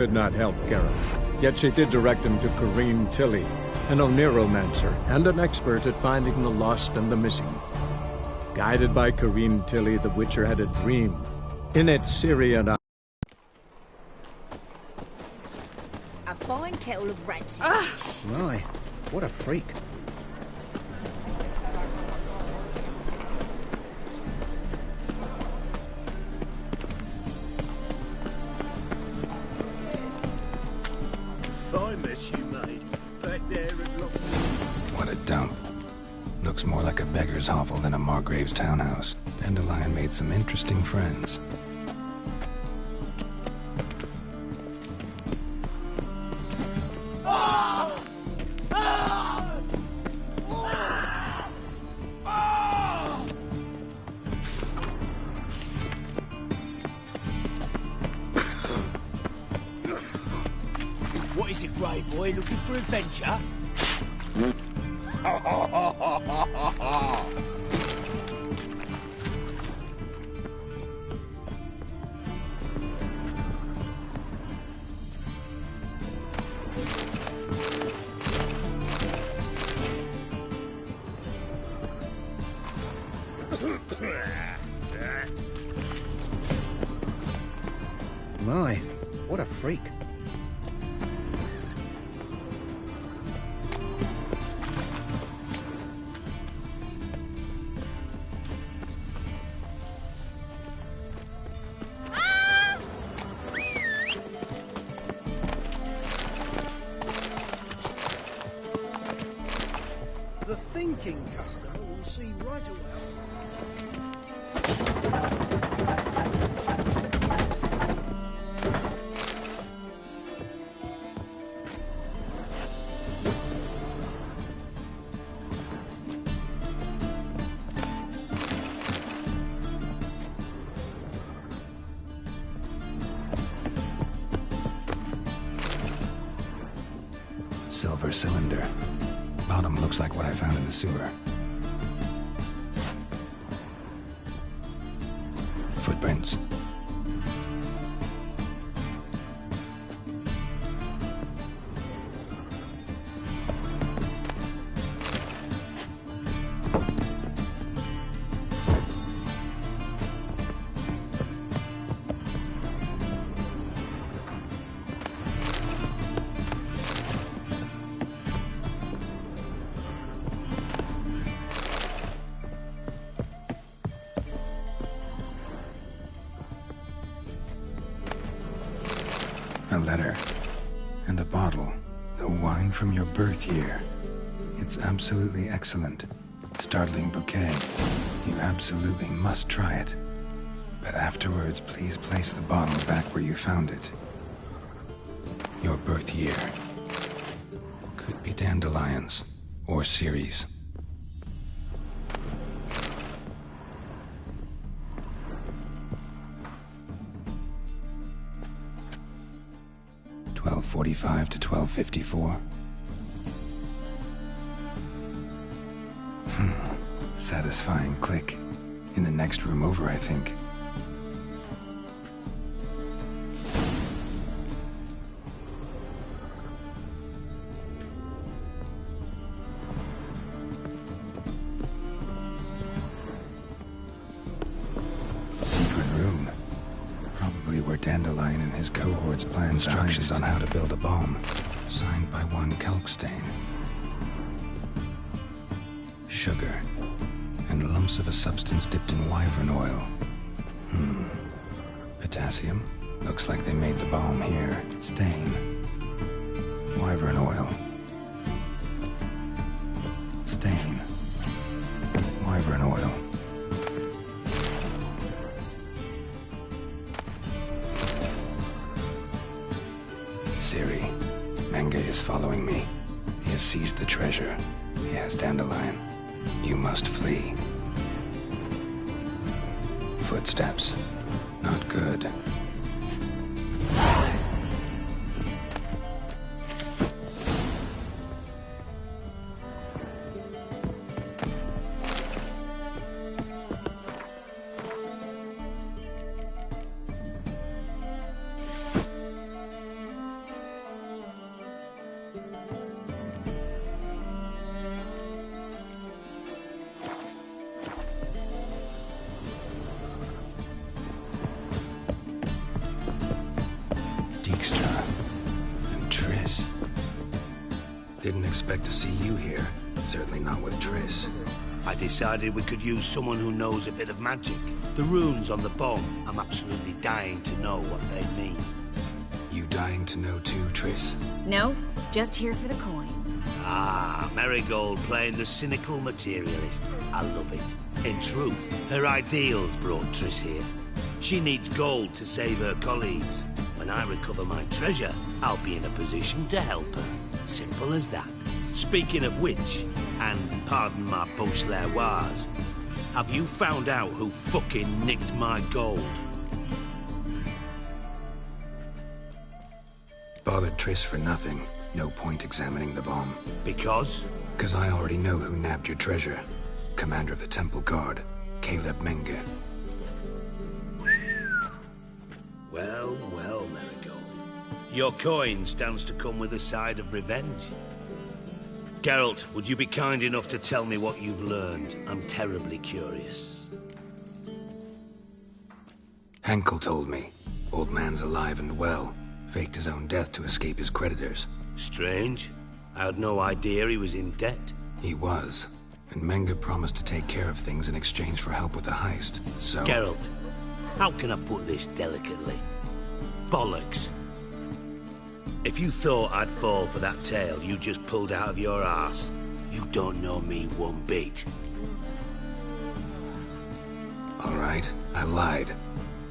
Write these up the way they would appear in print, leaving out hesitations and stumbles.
Could not help Garrett, yet she did direct him to Corrine Tilly, an Oniromancer and an expert at finding the lost and the missing. Guided by Corrine Tilly, the Witcher had a dream. In it, Ciri and I... A fine kettle of rancid fish. My, what a freak. Fine mess you made. Back there and look. What a dump. Looks more like a beggar's hovel than a Margrave's townhouse. Dandelion made some interesting friends. What is it, Grey Boy? Looking for adventure? My, what a freak. The thinking customer will see right away. Silver cylinder. Bottom looks like what I found in the sewer. Footprints. A letter. And a bottle. The wine from your birth year. It's absolutely excellent. Startling bouquet. You absolutely must try it. But afterwards, please place the bottle back where you found it. Your birth year. Could be dandelions. Or Ciri's. .45 to 12:54. Satisfying click. In the next room over, I think. Secret room. Probably where Dandelion and his cohorts plan instructions on how to build a bomb. Signed by one Kelkstain. Sugar. And lumps of a substance dipped in wyvern oil. Potassium. Looks like they made the bomb here. Stain. Wyvern oil. Stain. Wyvern oil. Ciri. Menge is following me. He has seized the treasure. He has Dandelion. You must flee. Footsteps. Not good. Dijkstra and Triss. Didn't expect to see you here. Certainly not with Triss. I decided we could use someone who knows a bit of magic. The runes on the bomb, I'm absolutely dying to know what they mean. You dying to know too, Triss? No, just here for the coin. Ah, Marigold playing the cynical materialist. I love it. In truth, her ideals brought Triss here. She needs gold to save her colleagues. When I recover my treasure, I'll be in a position to help her. Simple as that. Speaking of which, and pardon my Beauclervoise, have you found out who fucking nicked my gold? Bothered Triss for nothing. No point examining the bomb. Because? 'Cause I already know who nabbed your treasure. Commander of the Temple Guard, Caleb Menge. Well, well, Marigold. Your coin stands to come with a side of revenge. Geralt, would you be kind enough to tell me what you've learned? I'm terribly curious. Henkel told me. Old man's alive and well. Faked his own death to escape his creditors. Strange. I had no idea he was in debt. He was. And Menge promised to take care of things in exchange for help with the heist. So... Geralt, how can I put this delicately? Bollocks. If you thought I'd fall for that tale you just pulled out of your arse, you don't know me one bit. All right, I lied.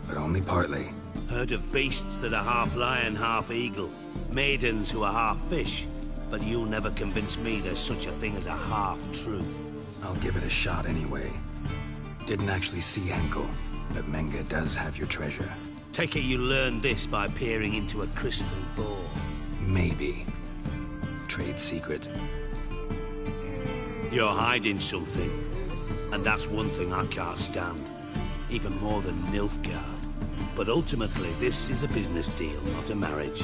But only partly. Heard of beasts that are half lion, half eagle. Maidens who are half fish. But you'll never convince me there's such a thing as a half-truth. I'll give it a shot anyway. Didn't actually see Henkel, but Menge does have your treasure. Take it you learned this by peering into a crystal ball. Maybe. Trade secret. You're hiding something. And that's one thing I can't stand. Even more than Nilfgaard. But ultimately, this is a business deal, not a marriage.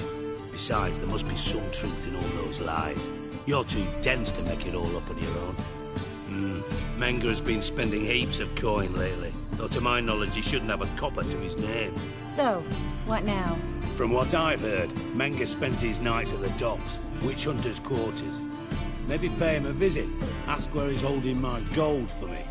Besides, there must be some truth in all those lies. You're too dense to make it all up on your own. Menge has been spending heaps of coin lately. Though to my knowledge, he shouldn't have a copper to his name. So, what now? From what I've heard, Menge spends his nights at the docks, witch hunters' quarters. Maybe pay him a visit. Ask where he's holding my gold for me.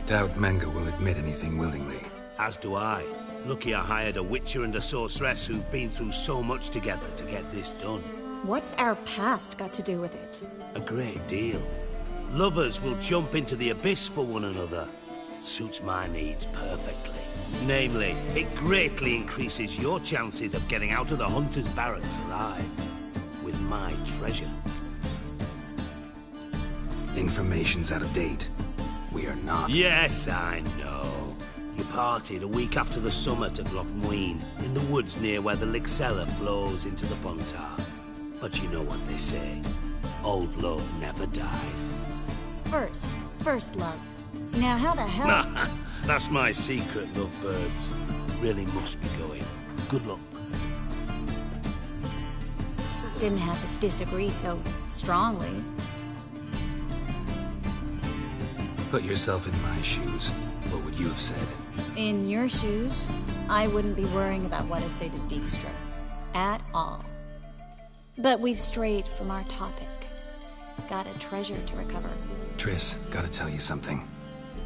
Doubt Menge will admit anything willingly. As do I. Lucky I hired a witcher and a sorceress who've been through so much together to get this done. What's our past got to do with it? A great deal. Lovers will jump into the abyss for one another. Suits my needs perfectly. Namely, it greatly increases your chances of getting out of the hunter's barracks alive. With my treasure. Information's out of date. We are not... Yes, I know. You partied a week after the summit at Lochmuin, in the woods near where the Lixella flows into the Pontar. But you know what they say. Old love never dies. First love. Now how the hell... That's my secret, lovebirds. Really must be going. Good luck. Didn't have to disagree so strongly. Put yourself in my shoes. What would you have said? In your shoes, I wouldn't be worrying about what to say to Dijkstra. At all. But we've strayed from our topic. Got a treasure to recover. Triss, gotta tell you something.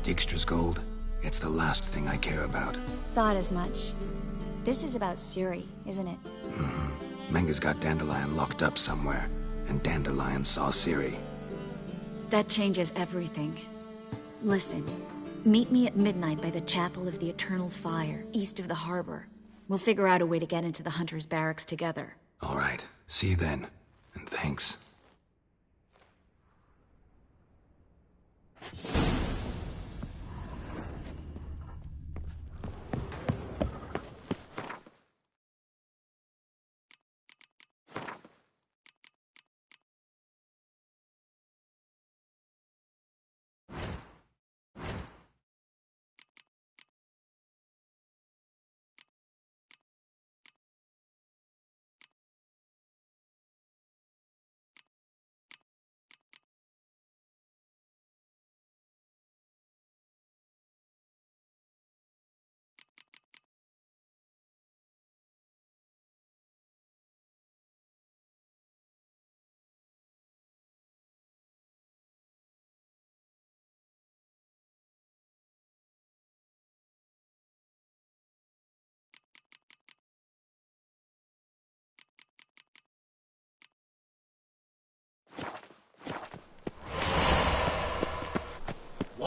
Dijkstra's gold, it's the last thing I care about. Thought as much. This is about Ciri, isn't it? Menge's got Dandelion locked up somewhere, and Dandelion saw Ciri. That changes everything. Listen, meet me at midnight by the Chapel of the Eternal Fire, east of the harbor. We'll figure out a way to get into the Hunter's barracks together. All right, see you then, and thanks.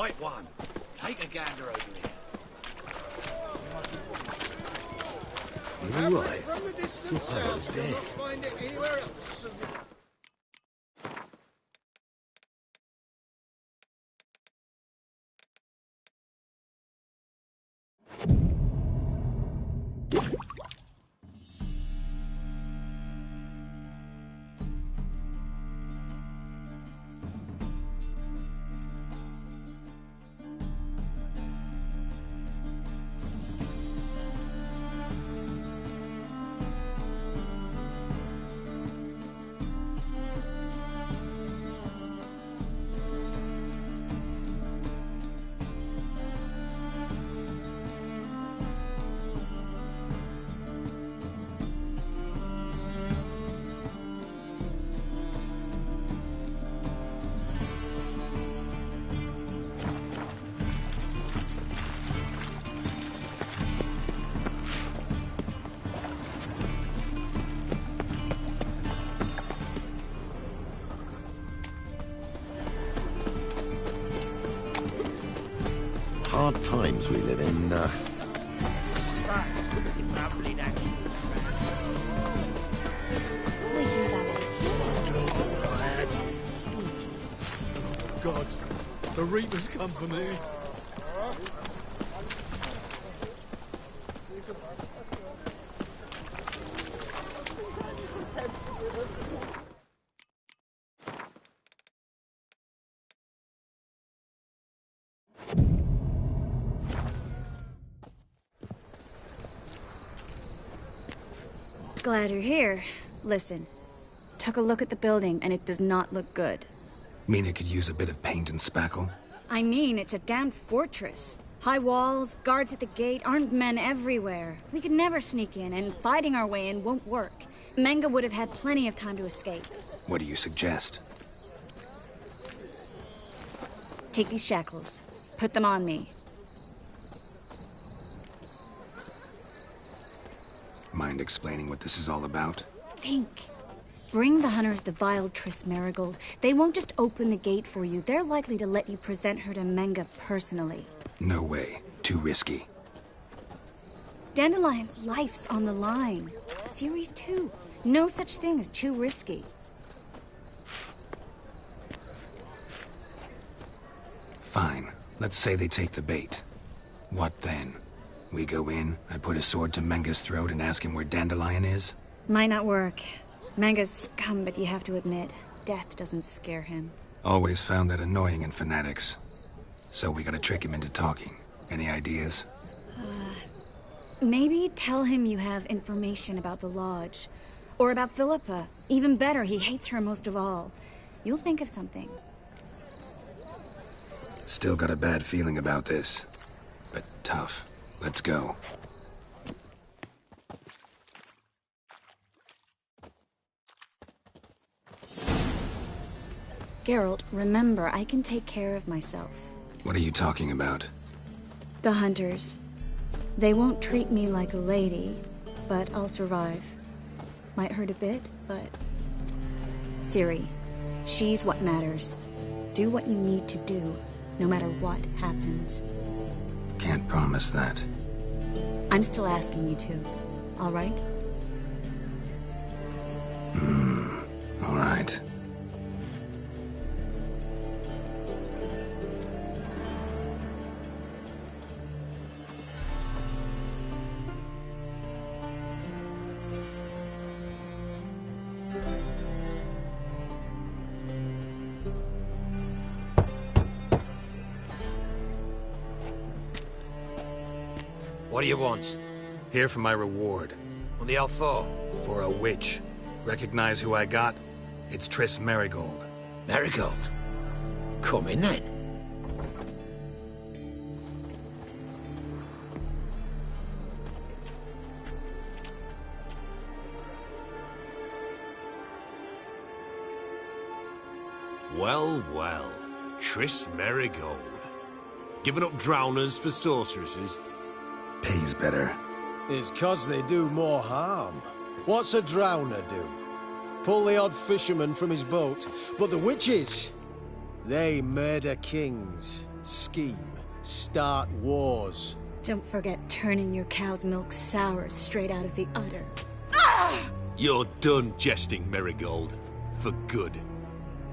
right one. Take a gander over here. You're right. From the distant Your south, fellow's you'll dead. not find it anywhere else. Hard times we live in, It's a sight of travelling action. We can go in. I drove all I had. God, the Reapers come for me. Glad you're here. Listen, took a look at the building and it does not look good. Mean it could use a bit of paint and spackle? I mean, it's a damn fortress. High walls, guards at the gate, armed men everywhere. We could never sneak in, and fighting our way in won't work. Menge would have had plenty of time to escape. What do you suggest? Take these shackles. Put them on me. Mind explaining what this is all about? Think. Bring the hunters the vile Triss Marigold. They won't just open the gate for you. They're likely to let you present her to Menge personally. No way. Too risky. Dandelion's life's on the line. Series 2. No such thing as too risky. Fine. Let's say they take the bait. What then? We go in, I put a sword to Menge's throat and ask him where Dandelion is? Might not work. Menge's scum, but you have to admit, death doesn't scare him. Always found that annoying in fanatics. So we gotta trick him into talking. Any ideas? Maybe tell him you have information about the Lodge. Or about Philippa. Even better, he hates her most of all. You'll think of something. Still got a bad feeling about this. But tough. Let's go. Geralt, remember, I can take care of myself. What are you talking about? The hunters. They won't treat me like a lady, but I'll survive. Might hurt a bit, but... Ciri, she's what matters. Do what you need to do, no matter what happens. Can't promise that. I'm still asking you to, all right? All right. What do you want? Here for my reward. On the L4? For a witch. Recognize who I got? It's Triss Marigold. Marigold. Come in then. Well, well. Triss Marigold. Giving up drowners for sorceresses? Pays better. It's 'cause they do more harm. What's a drowner do? Pull the odd fisherman from his boat. But the witches, they murder kings. scheme, start wars. Don't forget turning your cow's milk sour straight out of the udder. You're done jesting, Marigold. For good.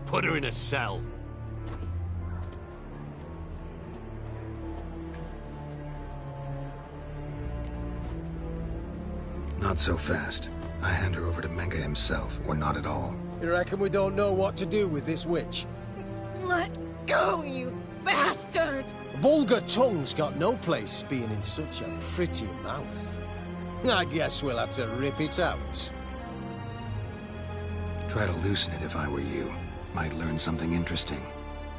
Put her in a cell. Not so fast. I hand her over to Menga himself, or not at all. You reckon we don't know what to do with this witch? Let go, you bastard! Vulgar tongue's got no place being in such a pretty mouth. I guess we'll have to rip it out. Try to loosen it if I were you. Might learn something interesting.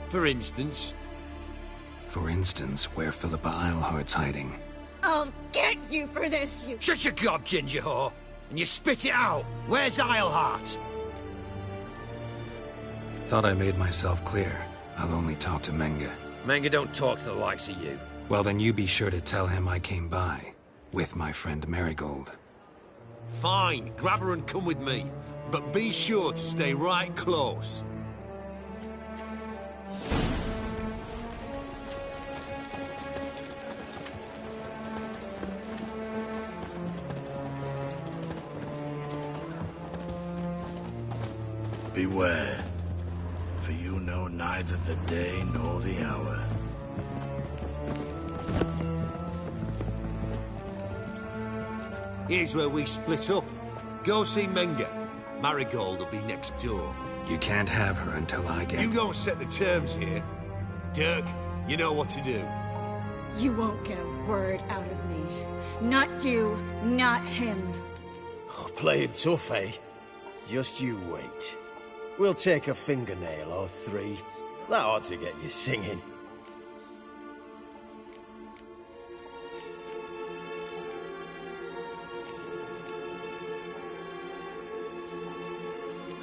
For instance? For instance, where Philippa Eilhart's hiding. I'll get you for this, you... Shut your gob, ginger whore, and you spit it out. Where's Eilhart? Thought I made myself clear. I'll only talk to Menga. Menga don't talk to the likes of you. Well, then you be sure to tell him I came by. With my friend Marigold. Fine, grab her and come with me. But be sure to stay right close. Beware, for you know neither the day nor the hour. Here's where we split up. Go see Menga. Marigold will be next door. You can't have her until I get... You don't set the terms here. Dirk, you know what to do. You won't get a word out of me. Not you, not him. Oh, playing tough, eh? Just you wait. We'll take a fingernail or three. That ought to get you singing.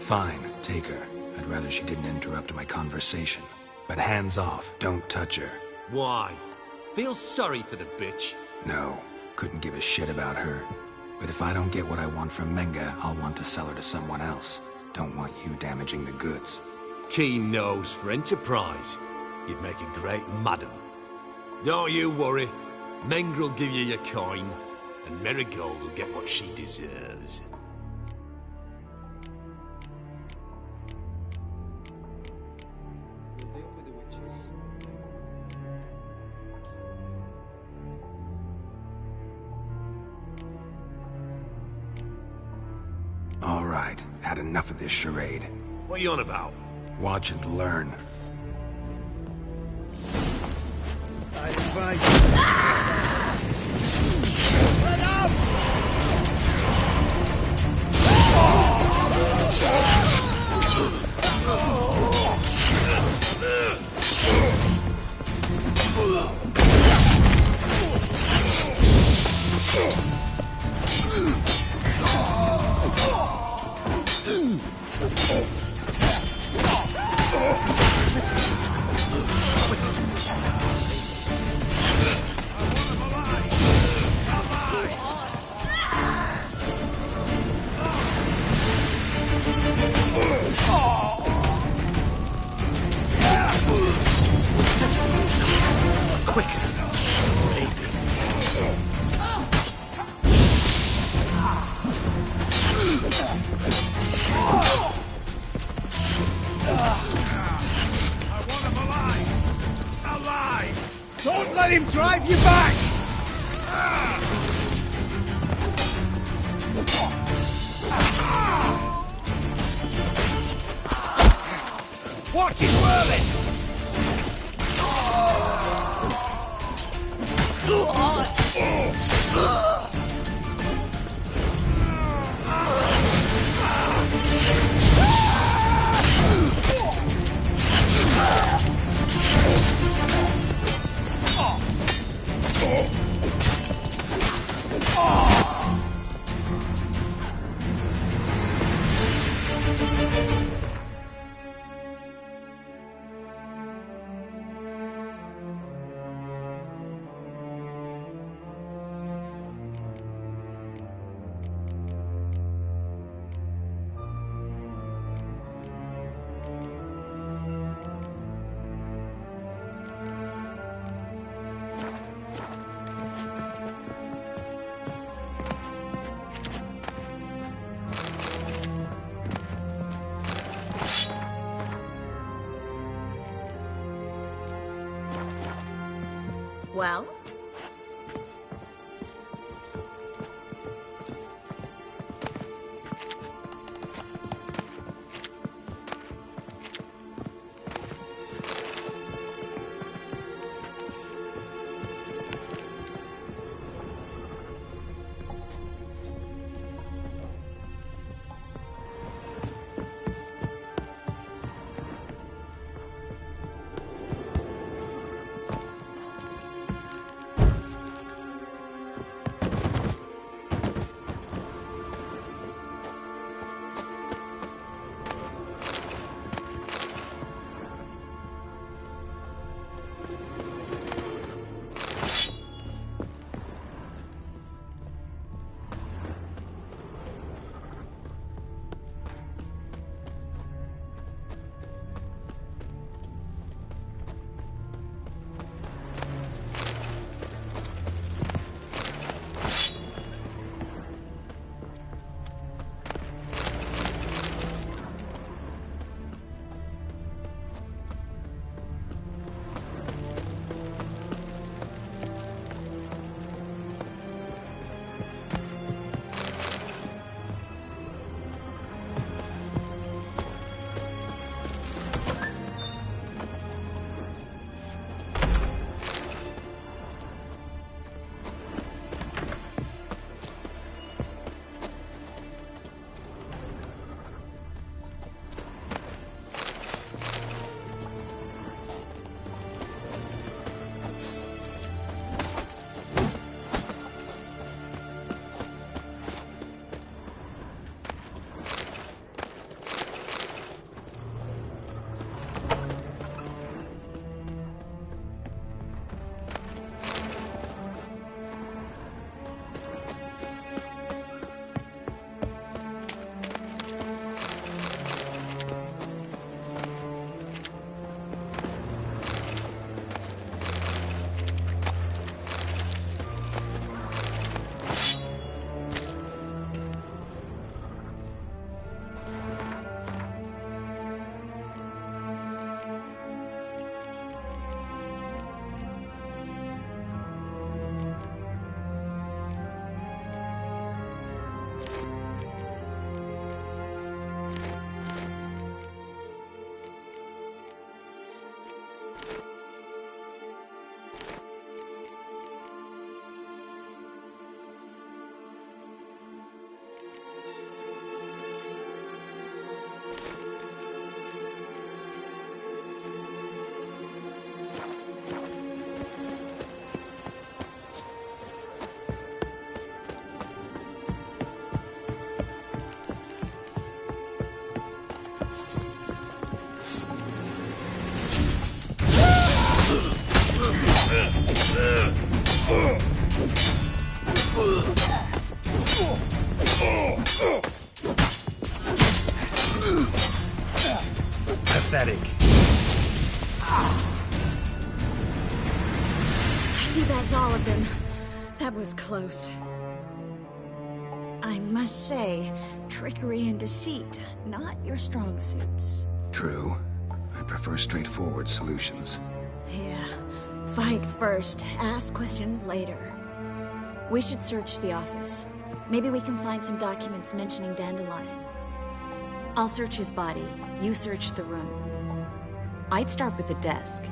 Fine, take her. I'd rather she didn't interrupt my conversation. But hands off, don't touch her. Why? Feel sorry for the bitch? No, couldn't give a shit about her. But if I don't get what I want from Menga, I'll want to sell her to someone else. Don't want you damaging the goods. Keen nose for enterprise. You'd make a great madam. Don't you worry. Mengrel will give you your coin, and Marigold will get what she deserves. All right, had enough of this charade. What are you on about? Watch and learn. I advise you. Let Don't let him drive you back! Watch his whirling! Pathetic. I think that's all of them. That was close. I must say, trickery and deceit, not your strong suits. True. I prefer straightforward solutions. Yeah. Fight first, ask questions later. We should search the office. Maybe we can find some documents mentioning Dandelion. I'll search his body, you search the room. I'd start with the desk.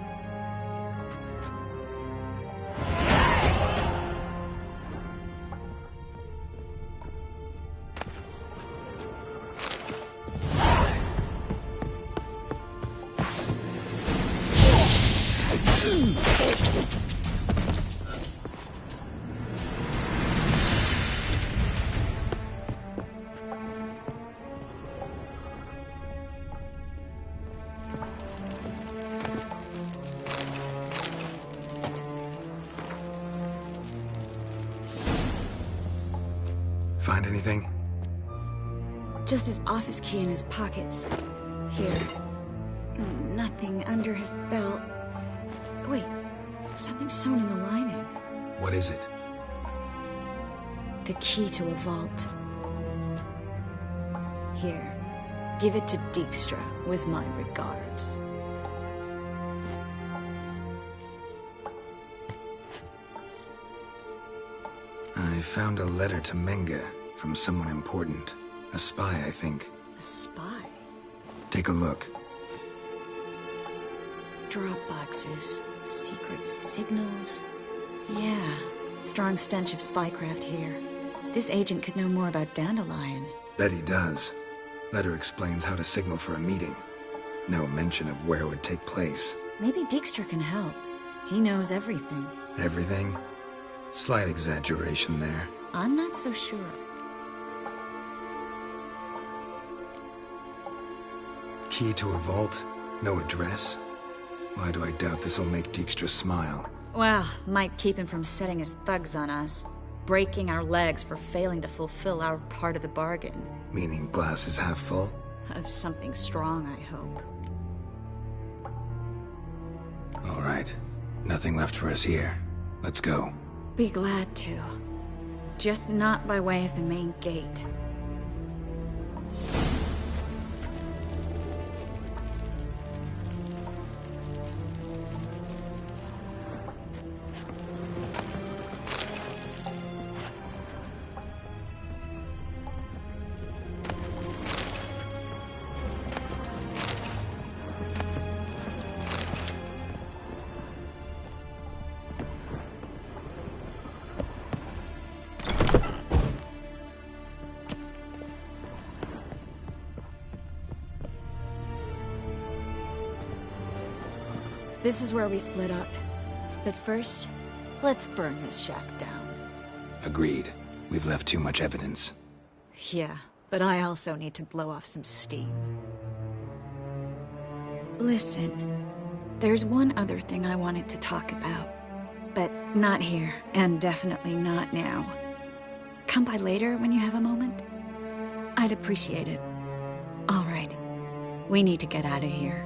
Find anything? Just his office key in his pockets. Here. Nothing under his belt. Wait, something sewn in the lining. What is it? The key to a vault. Here. Give it to Dijkstra, with my regards. I found a letter to Menge from someone important. A spy, I think. A spy? Take a look. Drop boxes, secret signals. Yeah, strong stench of spycraft here. This agent could know more about Dandelion. Bet he does. Letter explains how to signal for a meeting. No mention of where it would take place. Maybe Dijkstra can help. He knows everything. Everything? Slight exaggeration there. I'm not so sure. Key to a vault? No address? Why do I doubt this'll make Dijkstra smile? Well, might keep him from setting his thugs on us. Breaking our legs for failing to fulfill our part of the bargain. Meaning glass is half full? Of something strong, I hope. All right. Nothing left for us here. Let's go. Be glad to. Just not by way of the main gate. This is where we split up. But first, let's burn this shack down. Agreed. We've left too much evidence. Yeah, but I also need to blow off some steam. Listen, there's one other thing I wanted to talk about. But not here, and definitely not now. Come by later when you have a moment? I'd appreciate it. All right. We need to get out of here.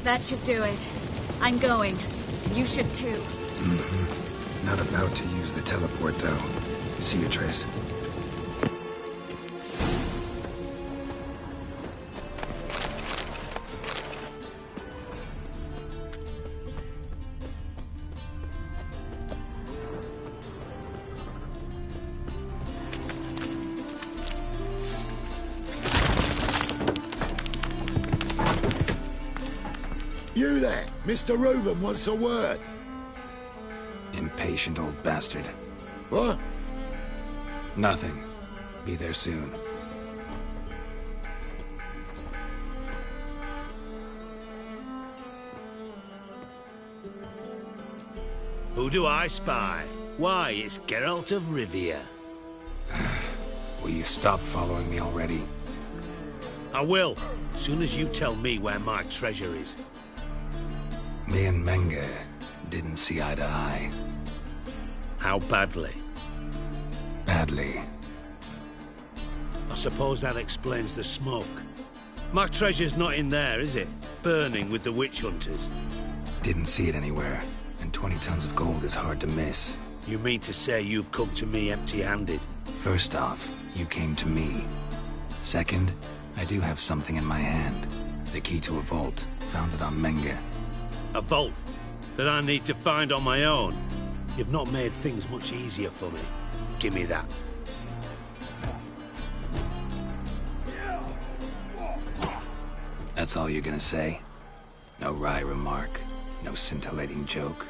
That should do it. I'm going. You should too. Mm-hmm. Not about to use the teleport, though. See you, Triss. You you there? Mr. Reuven wants a word. Impatient old bastard. What? Nothing. Be there soon. Who do I spy? Why, it's Geralt of Rivia. Will you stop following me already? I will, soon as you tell me where my treasure is. Me and Menge didn't see eye to eye. How badly? Badly. I suppose that explains the smoke. My treasure's not in there, is it? Burning with the witch hunters. Didn't see it anywhere, and 20 tons of gold is hard to miss. You mean to say you've come to me empty-handed? First off, you came to me. Second, I do have something in my hand. The key to a vault, found it on Menge. A vault that I need to find on my own? You've not made things much easier for me. Give me that. That's all you're gonna say? No wry remark, no scintillating joke?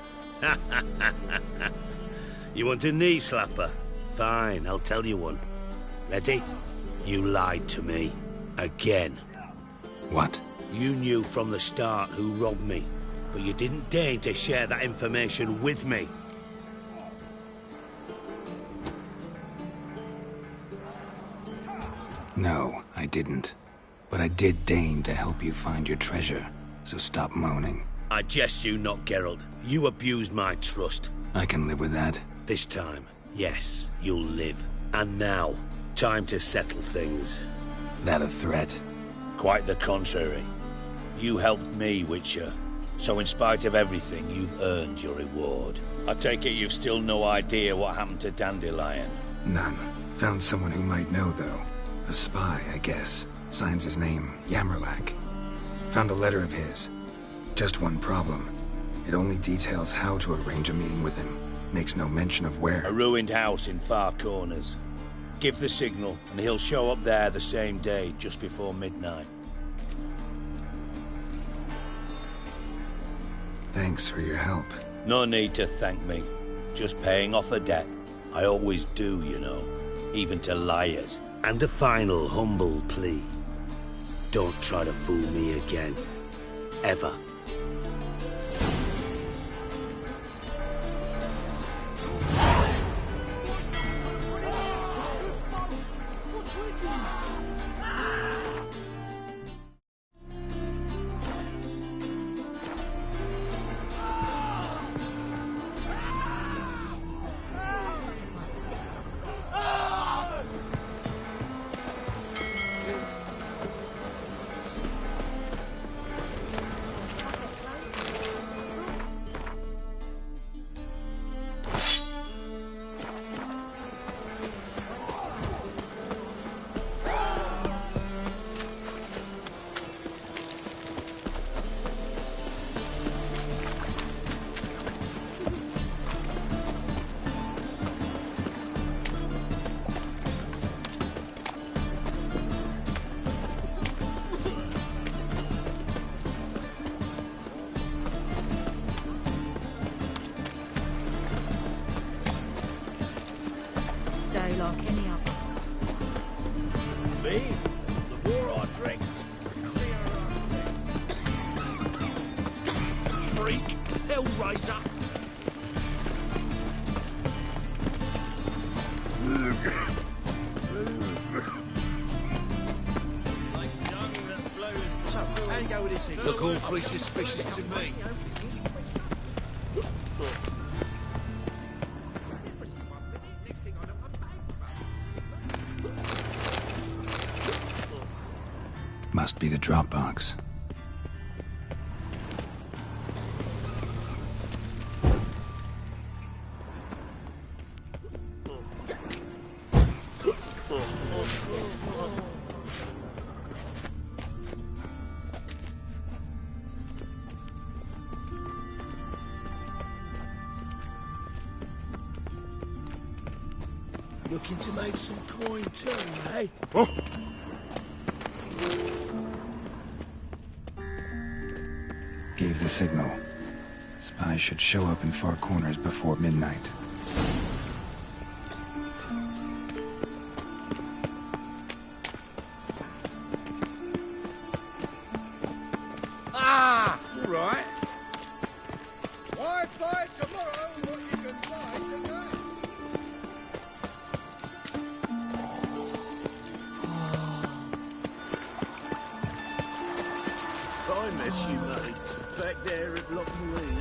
You want a knee slapper? Fine, I'll tell you one. Ready? You lied to me. Again. What? You knew from the start who robbed me, but you didn't deign to share that information with me. No, I didn't. But I did deign to help you find your treasure, so stop moaning. I jest you not, Geralt. You abused my trust. I can live with that. This time, yes, you'll live. And now, time to settle things. That a threat? Quite the contrary. You helped me, Witcher. So in spite of everything, you've earned your reward. I take it you've still no idea what happened to Dandelion? None. Found someone who might know, though. A spy, I guess. Signs his name, Yammerlak. Found a letter of his. Just one problem. It only details how to arrange a meeting with him. Makes no mention of where. A ruined house in Far Corners. Give the signal, and he'll show up there the same day, just before midnight. Thanks for your help. No need to thank me. Just paying off a debt. I always do, you know. Even to liars. And a final humble plea. Don't try to fool me again. Ever. Me? The more I drink, the clearer I think. Freak! Hellraiser! Like dung that flows to the soil. How you go with this thing? Look awfully suspicious to me. Must be the drop box. Looking to make some coin too, eh? Oh. Gave the signal. Spies should show up in far corners before midnight. Ah! All right. Why buy tomorrow what you can buy tonight? I met you, mate. Back there at Lockmarie.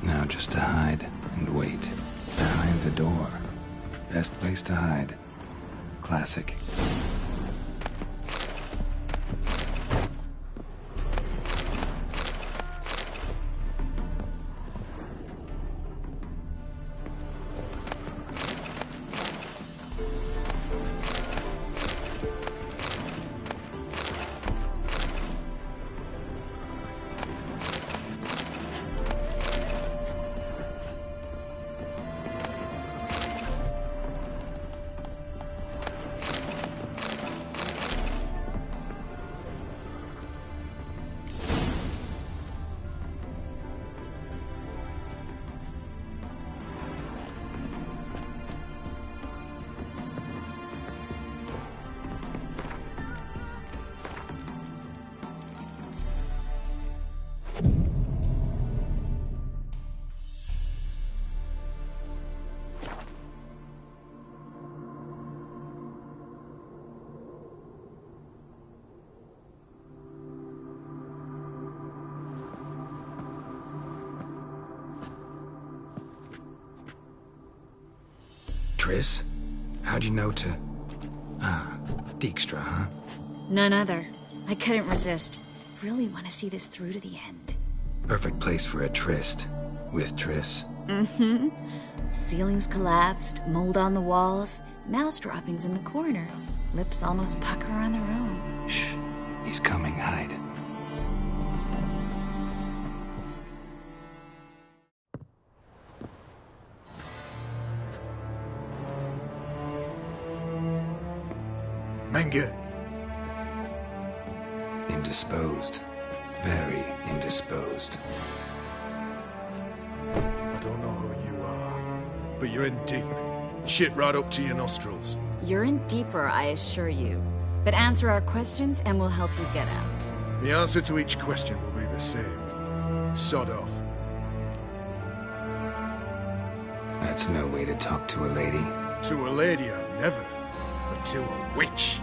Now just to hide and wait. Behind the door. Best place to hide. Classic. Triss? How'd you know to... Dijkstra, huh? None other. I couldn't resist. Really want to see this through to the end. Perfect place for a tryst. With Triss. Mm-hmm. Ceilings collapsed, mold on the walls, mouse droppings in the corner. Lips almost pucker on their own. Shh. He's coming. Hide. Menge. Indisposed. Very indisposed. I don't know who you are, but you're in deep. Shit right up to your nostrils. You're in deeper, I assure you. But answer our questions and we'll help you get out. The answer to each question will be the same. Sod off. That's no way to talk to a lady. To a lady, I never. But to a witch.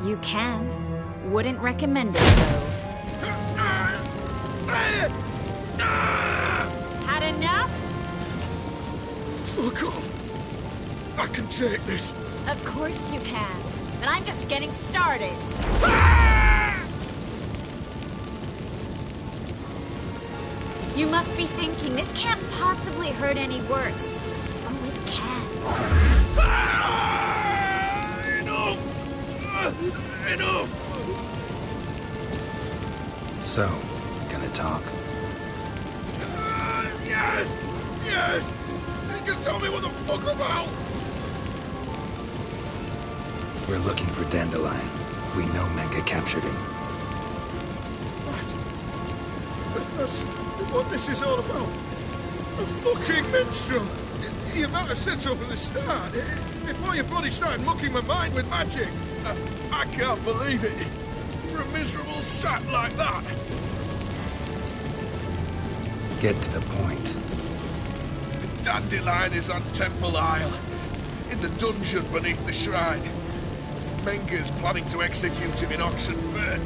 You can. Wouldn't recommend it, though. Had enough? Fuck off. I can take this. Of course you can. But I'm just getting started. You must be thinking, this can't possibly hurt any worse. Oh, it can. Enough! So, gonna talk? Yes! Yes! Just tell me what the fuck about! We're looking for Dandelion. We know Menge captured him. That's what this is all about. A fucking minstrel! You might have said so from the start. Before your bloody started mucking my mind with magic. I can't believe it. For a miserable sap like that. Get to the point. The Dandelion is on Temple Isle, in the dungeon beneath the shrine. Menga's planning to execute him in Oxenford.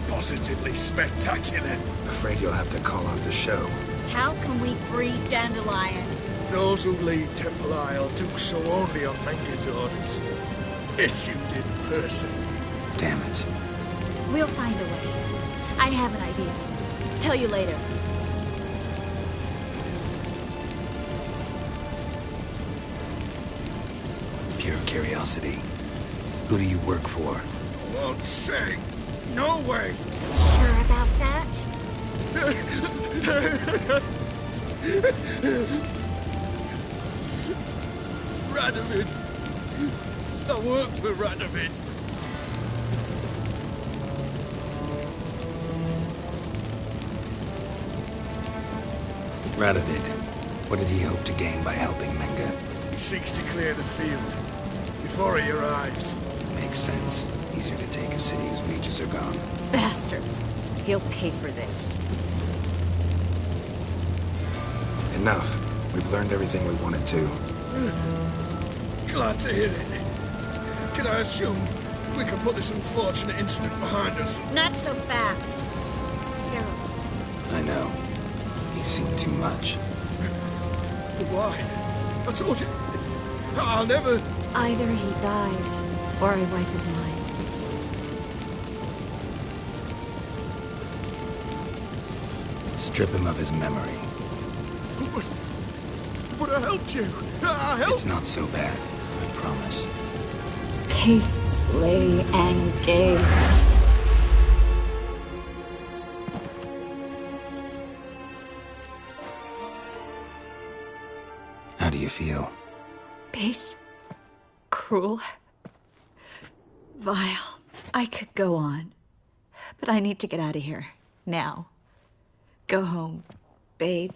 Positively spectacular. Afraid you'll have to call off the show. How can we free Dandelion? Those who leave Temple Isle do so only on Menga's orders. Issued in person. Damn it. We'll find a way. I have an idea. Tell you later. Pure curiosity. Who do you work for? Won't say. No way. Sure about that? Radovid. I work for Radovid. Radovid. What did he hope to gain by helping Menga? He seeks to clear the field before he arrives. Makes sense. Easier to take a city whose mages are gone. Bastard. He'll pay for this. Enough. We've learned everything we wanted to. Glad to hear it. Can I assume we can put this unfortunate incident behind us? Not so fast. Harold. I know. He's seen too much. But why? I told you. I'll never... Either he dies, or I wipe his mind. Strip him of his memory. But I helped you. I helped... It's not so bad. I promise. Peace, lay, and gay. How do you feel? Base. Cruel. Vile. I could go on. But I need to get out of here. Now. Go home. Bathe.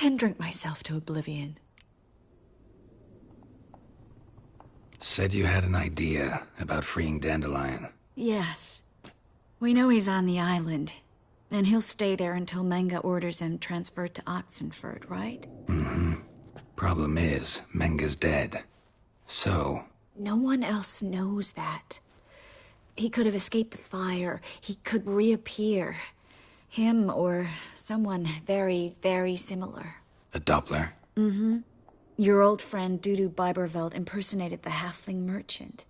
Then drink myself to oblivion. Said you had an idea about freeing Dandelion. Yes. We know he's on the island. And he'll stay there until Menga orders him transferred to Oxenford, right? Mm-hmm. Problem is, Menga's dead. So... No one else knows that. He could have escaped the fire. He could reappear. Him or someone very, very similar. A Doppler? Mm-hmm. Your old friend Dudu Biberveld impersonated the halfling merchant.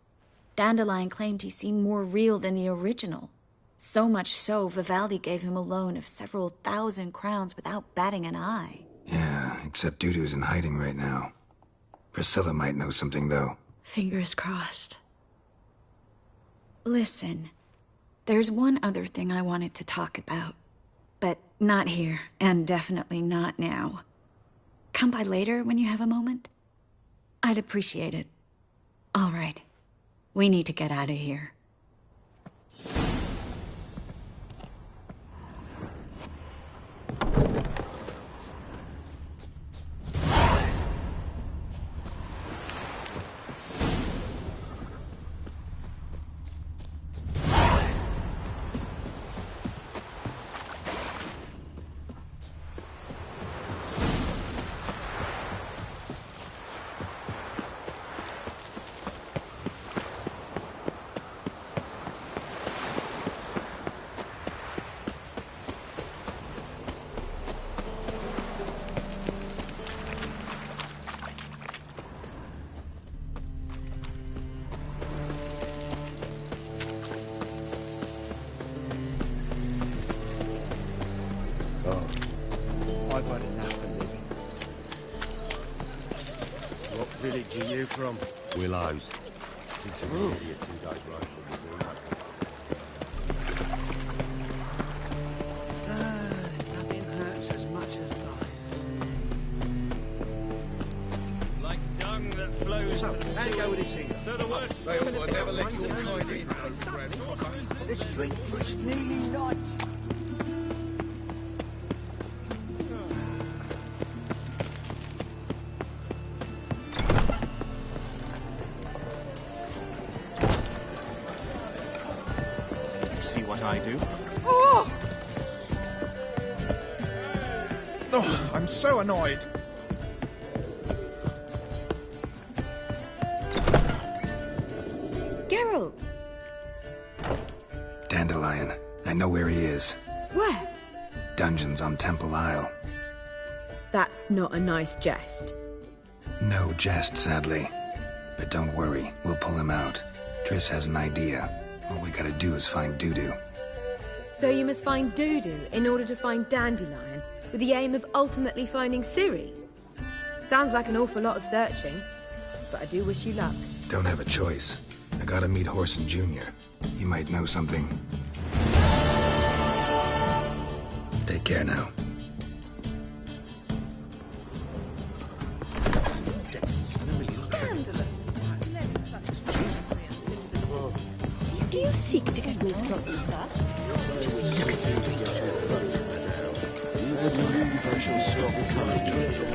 Dandelion claimed he seemed more real than the original. So much so, Vivaldi gave him a loan of several thousand crowns without batting an eye. Yeah, except Dudu's in hiding right now. Priscilla might know something, though. Fingers crossed. Listen, there's one other thing I wanted to talk about. But not here, and definitely not now. Come by later when you have a moment? I'd appreciate it. All right. We need to get out of here. I've had enough of living. What village are you from? Willows. It's intermediate 2 days ride from Missouri. Nothing hurts as much as life. Like dung that flows to the Hand go with this thing. So the worst. They will never let you kind in, old friend. Let's drink for it's nearly night. You see what I do? Oh! Oh, I'm so annoyed. Geralt! Dandelion. I know where he is. Where? Dungeons on Temple Isle. That's not a nice jest. No jest, sadly. But don't worry, we'll pull him out. Triss has an idea. All we gotta do is find Dudu. So you must find Dudu in order to find Dandelion, with the aim of ultimately finding Ciri? Sounds like an awful lot of searching, but I do wish you luck. Don't have a choice. I gotta meet Horson Jr. He might know something. Take care now. Do you seek to get me in trouble, sir? Just look at the freak. You would believe I shall stop coming to you.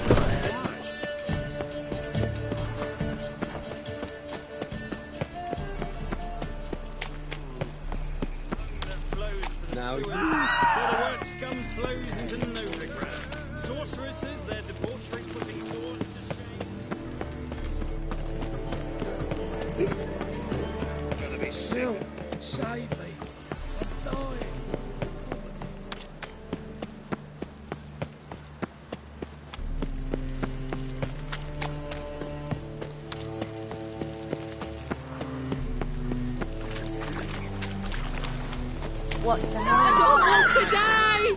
Now you... So the worst scum flows into Novigrad. Sorceresses, their debauchery putting doors to shame. Gonna be still. Save me. I'm dying. What's the matter? I don't want to die!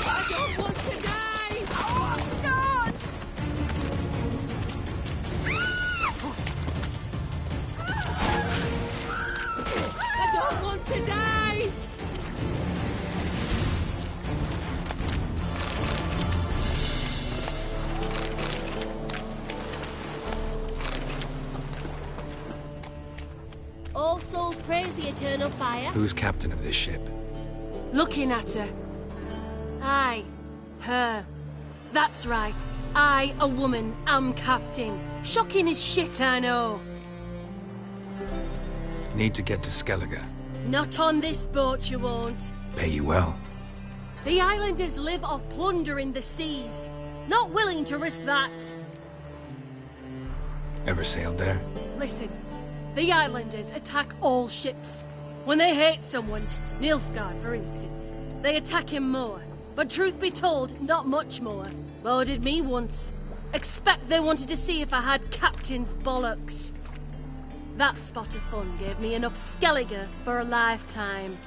I don't want to die! Oh, God! I don't want to die! All souls praise the eternal fire. Who's captain of this ship? Looking at her. Aye, her. That's right. I, a woman, am captain. Shocking as shit, I know. Need to get to Skellige. Not on this boat, you won't. Pay you well. The islanders live off plunder in the seas. Not willing to risk that. Ever sailed there? Listen, the islanders attack all ships. When they hate someone, Nilfgaard for instance, they attack him more. But truth be told, not much more. Boarded me once. Expect they wanted to see if I had captain's bollocks. That spot of fun gave me enough Skellige for a lifetime.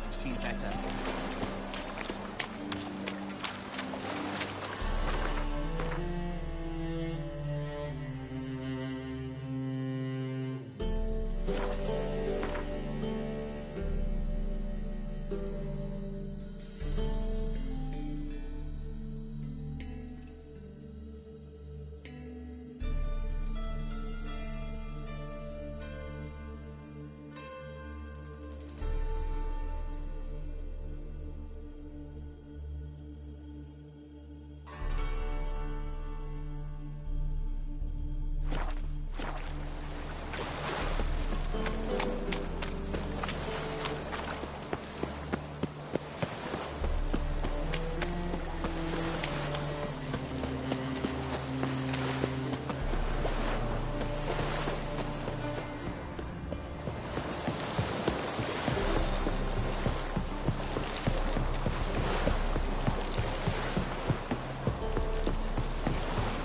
I've seen better.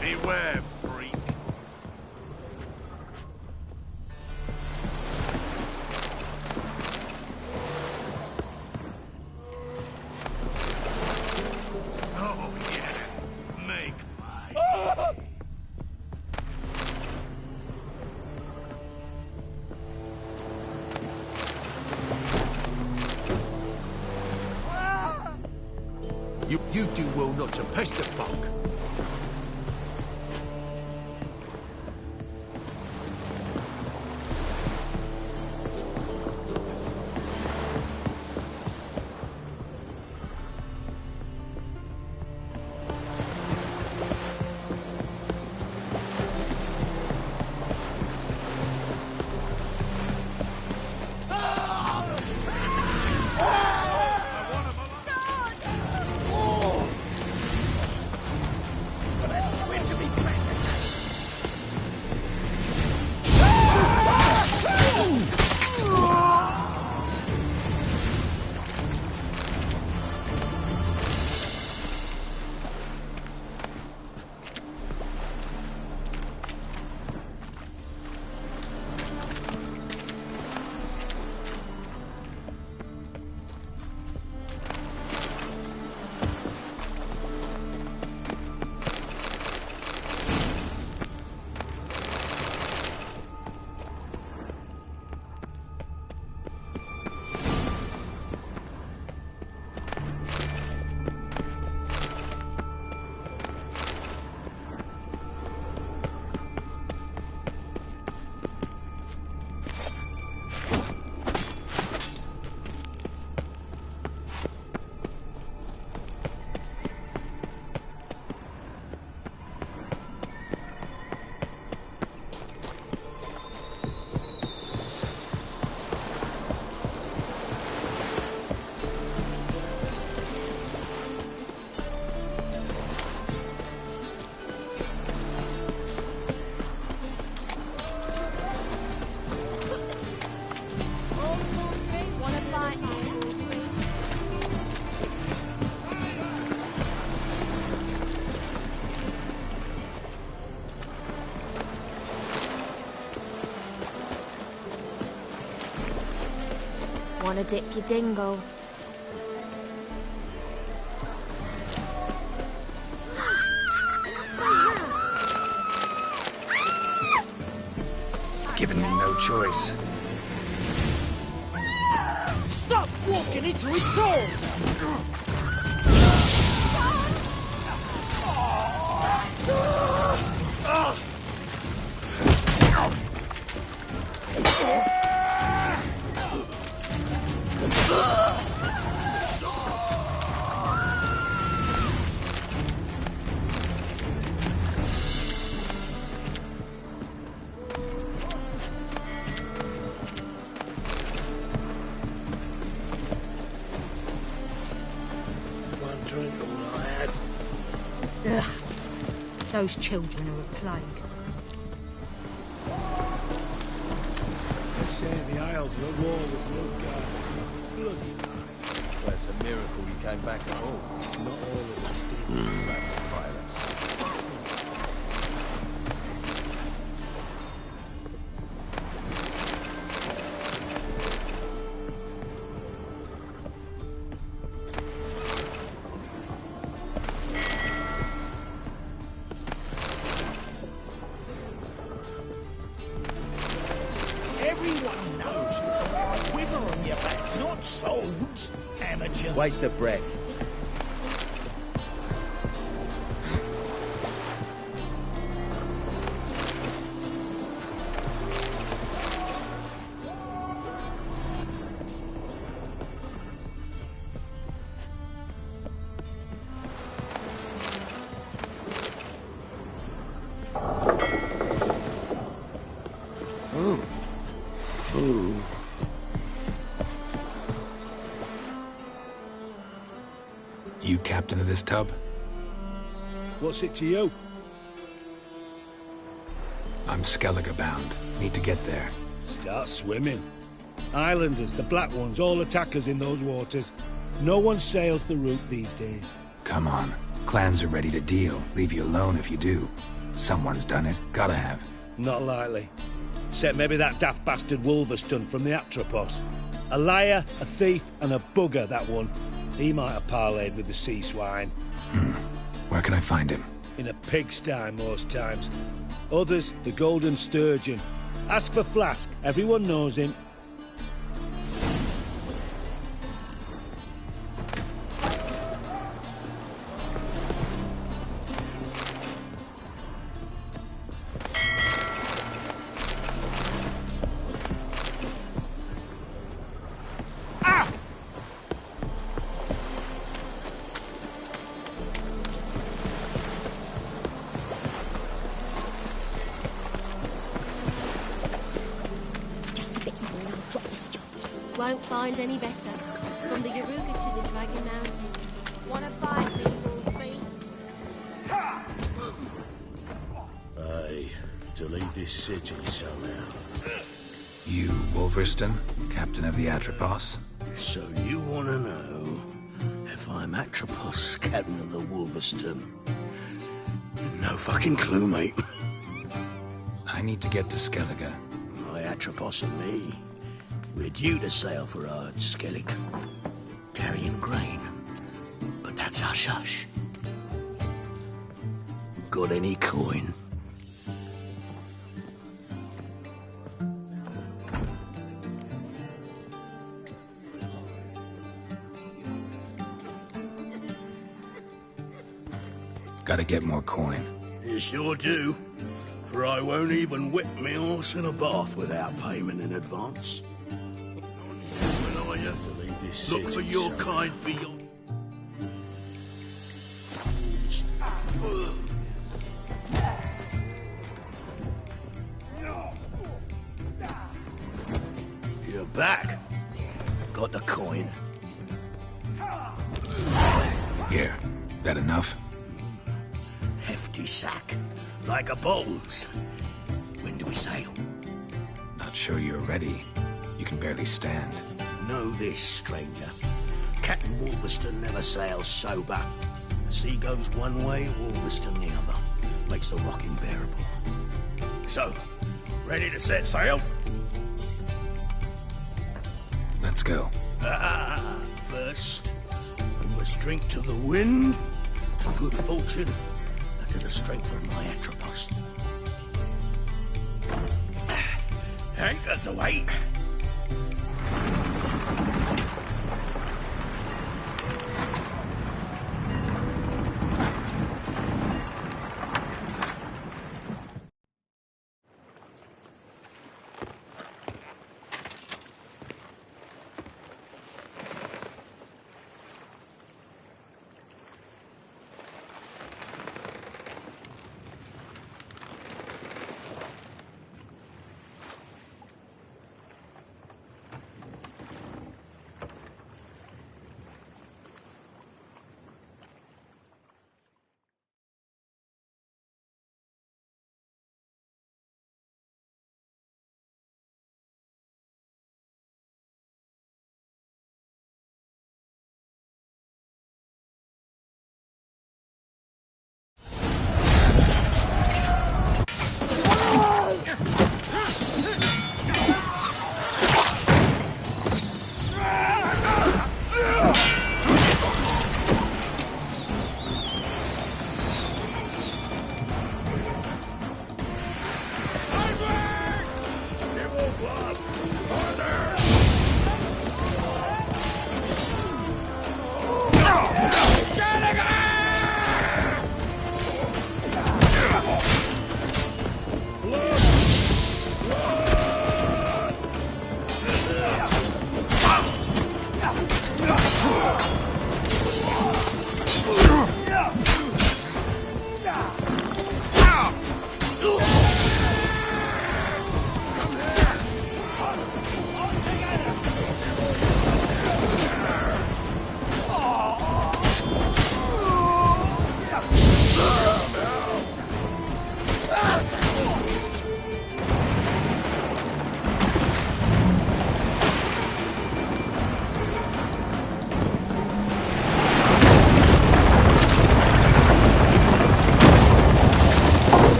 Beware, freak. Oh, yeah. Make my day. You do well not to pester folk. want to dip your dingle. Given me no choice. Stop walking into his soul! One drink all I had. Ugh. Those children are a plague. They say the Isles are at war with Nilfgaard. Bloody lie. Well, it's a miracle you came back at all. Not all of us did. Rapid violence. Everyone knows you wear a quiver on your back, not swords. Amateur. Waste of breath. You captain of this tub? What's it to you? I'm Skellige bound. Need to get there. Start swimming. Islanders, the black ones, all attackers in those waters. No one sails the route these days. Come on. Clans are ready to deal. Leave you alone if you do. Someone's done it. Gotta have. Not likely. Except maybe that daft bastard Wolverstone from the Atropos. A liar, a thief, and a bugger, that one. He might have parlayed with the sea swine. Where can I find him? In a pigsty most times. Others, the Golden Sturgeon. Ask for Flask. Everyone knows him. Won't find any better. From the Yaruga to the Dragon Mountains. Wanna find me, Wolfie? Aye, to leave this city somehow. You, Wolverstone, captain of the Atropos? So you want to know if I'm Atropos, captain of the Wolverstone? No fucking clue, mate. I need to get to Skellige. My Atropos and me, we're due to sail for Ard Skellig, carrying grain. But that's hush-hush. Got any coin? Gotta get more coin. You sure do. For I won't even whip me horse in a bath without payment in advance. When are you? Look for your kind beyond. You're back. Got the coin. Here. That enough? Hefty sack. Like a bowls. When do we sail? Not sure you're ready. You can barely stand. Know this, stranger. Captain Wolverstone never sails sober. The sea goes one way, Wolverstone the other. Makes the rock unbearable. So, ready to set sail? Let's go. First, we must drink to the wind, to good fortune, and to the strength of my Atropos. Anchors away.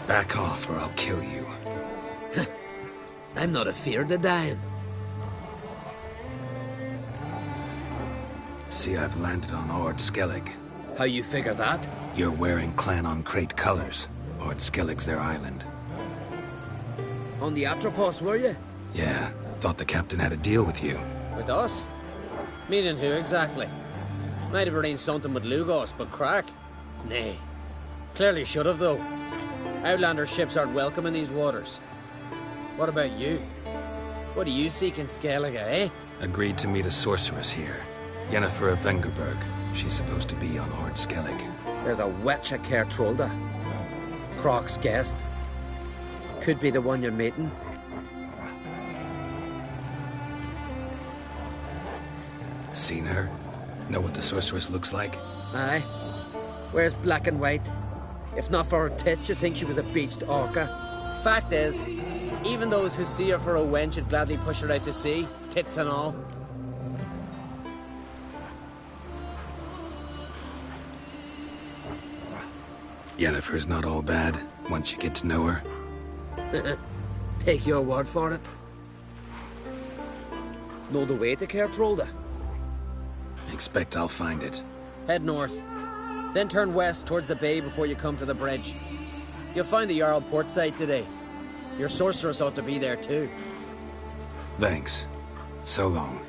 Back off or I'll kill you. I'm not afeard of dying. See, I've landed on Ord Skellig. How you figure that? You're wearing Clan on Crate colors. Ord Skellig's their island. On the Atropos, were you? Yeah, thought the captain had a deal with you. With us? Meaning who exactly? Might have arranged something with Lugos, but crack? Nay. Clearly should have, though. Outlander ships aren't welcome in these waters. What about you? What do you seek in Skellige, eh? Agreed to meet a sorceress here. Yennefer of Vengerberg. She's supposed to be on Ord Skellig. There's a witch at Kertrolda. Croc's guest. Could be the one you're meeting. Seen her? Know what the sorceress looks like? Aye. Wears black and white. If not for her tits, you'd think she was a beached orca. Fact is, even those who see her for a wench would gladly push her out to sea, tits and all. Yennefer's not all bad, once you get to know her. Take your word for it. Know the way to Kertrolda? Expect I'll find it. Head north. Then turn west towards the bay before you come to the bridge. You'll find the Jarl port site today. Your sorceress ought to be there too. Thanks. So long.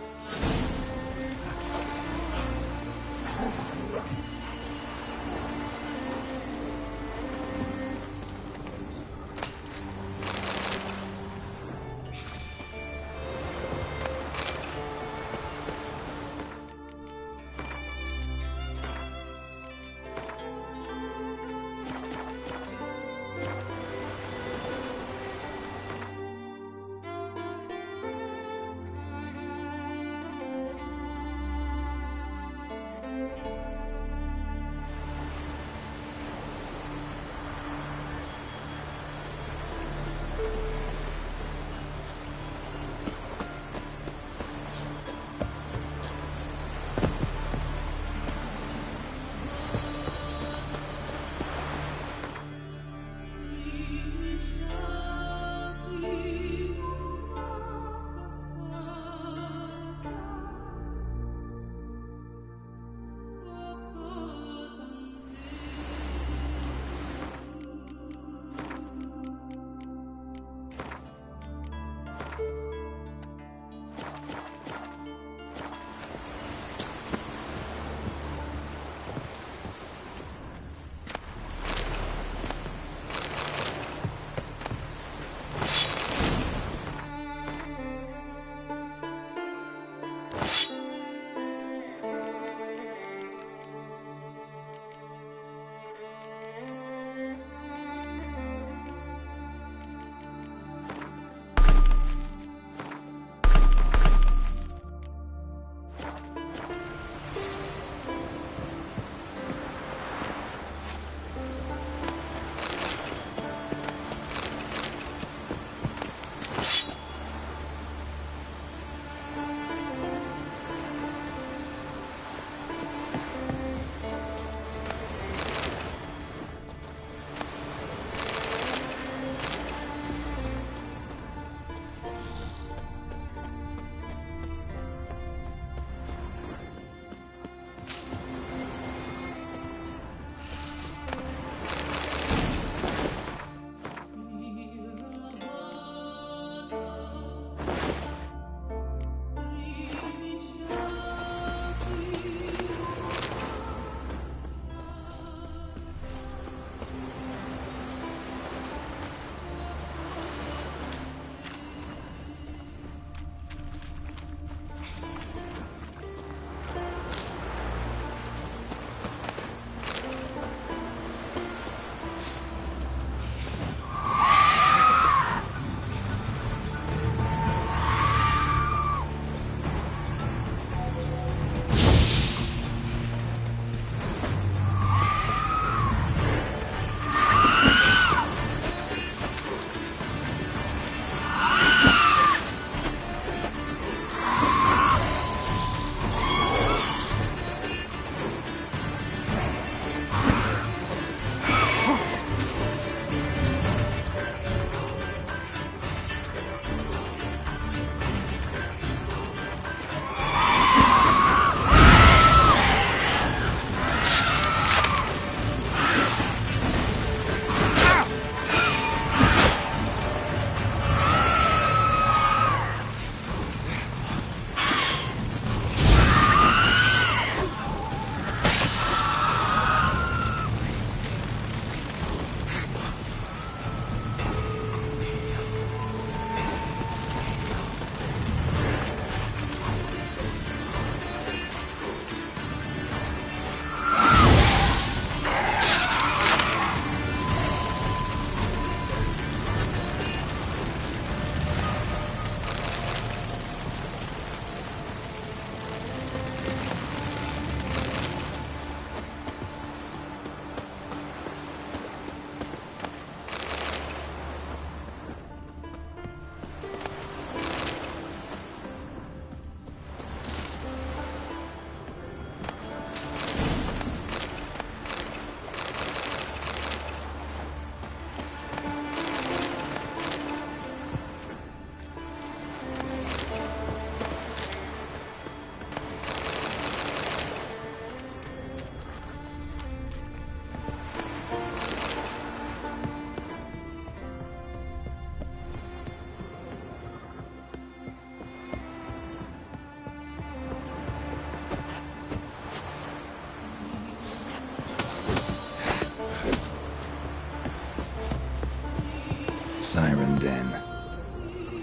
Siren Den.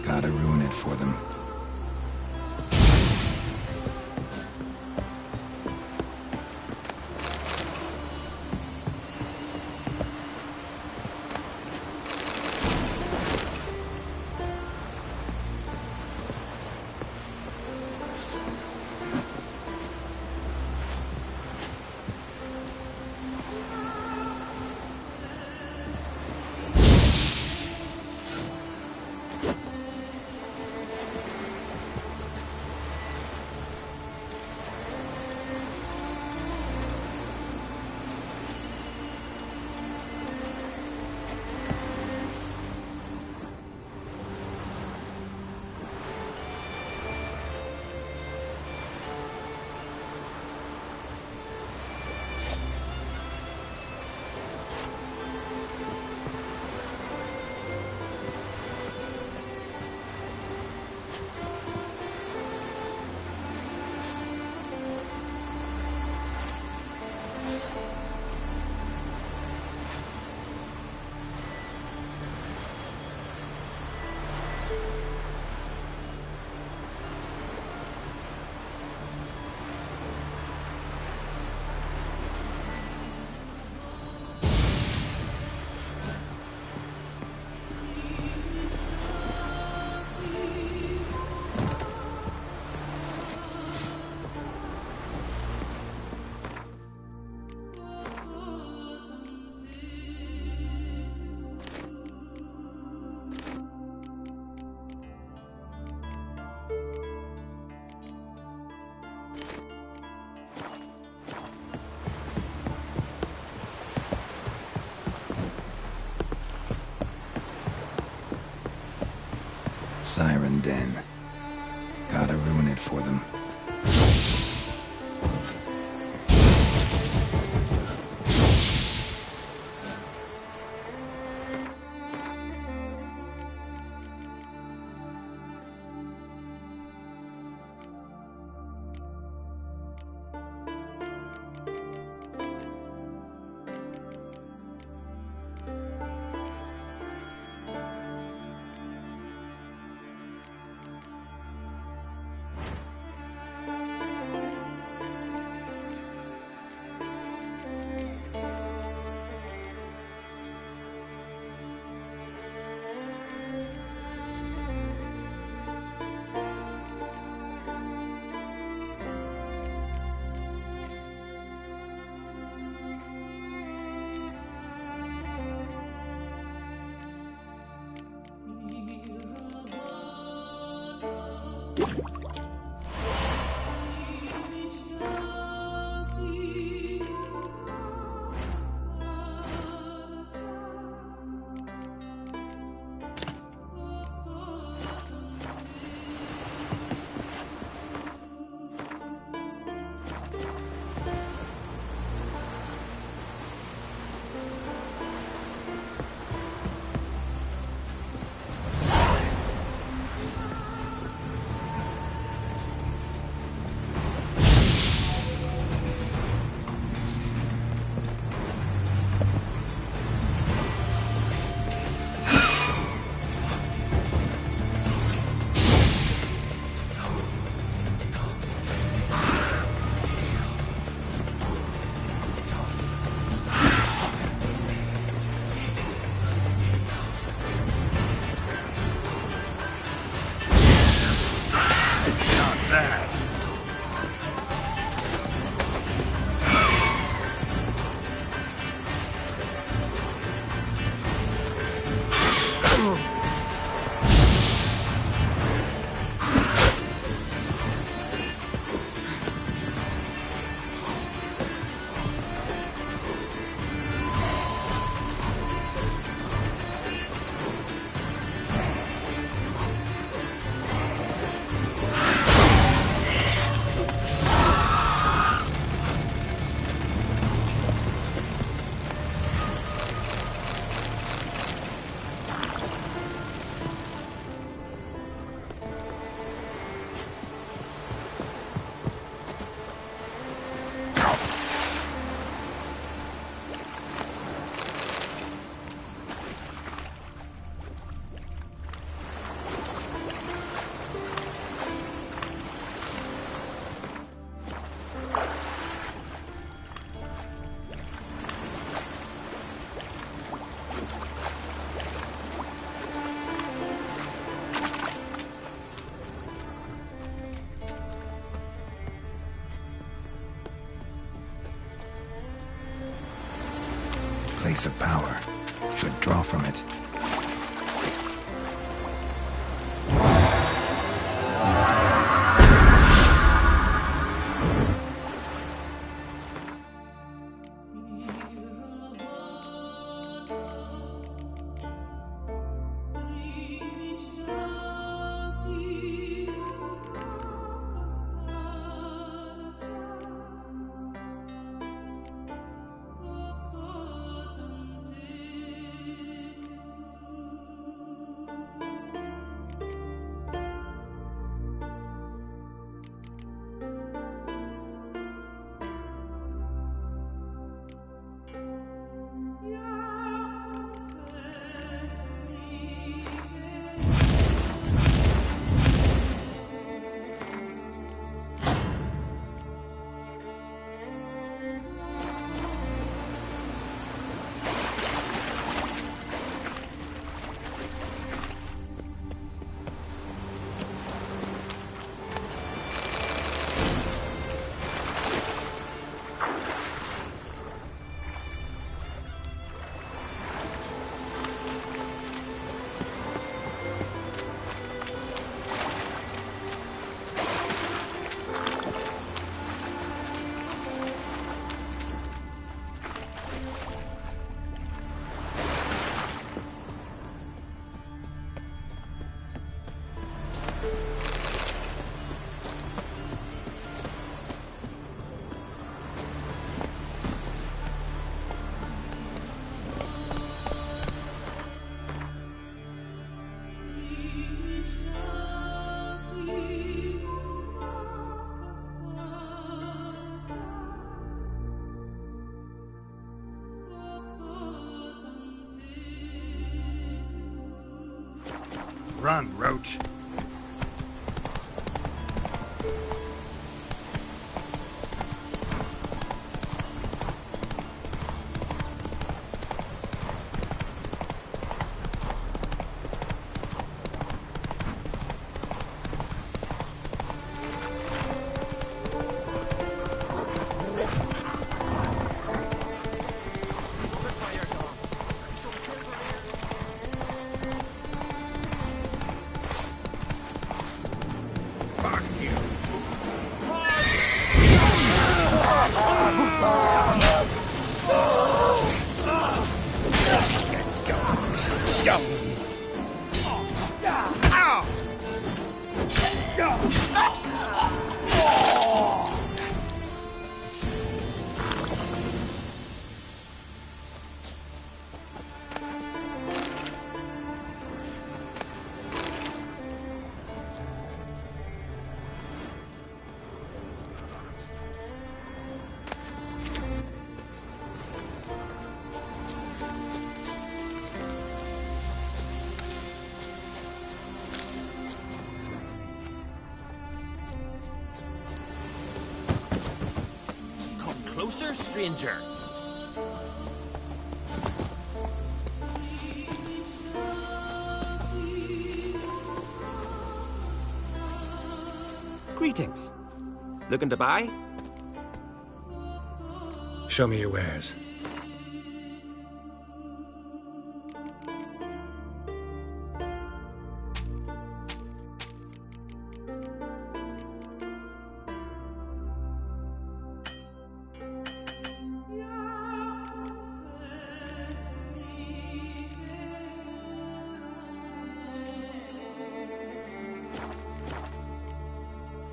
Gotta ruin it for them. Siren Den. Gotta ruin it for them. place of power. Should draw from it. Run, Roach. Closer, stranger. Greetings. Looking to buy? Show me your wares.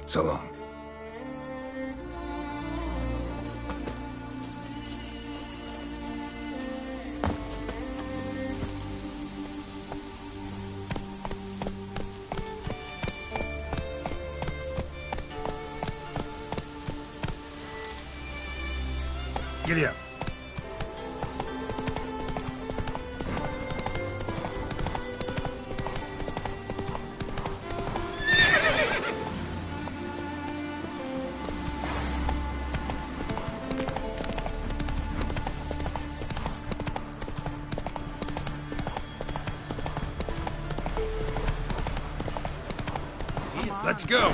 So long. Giddy up. Let's go.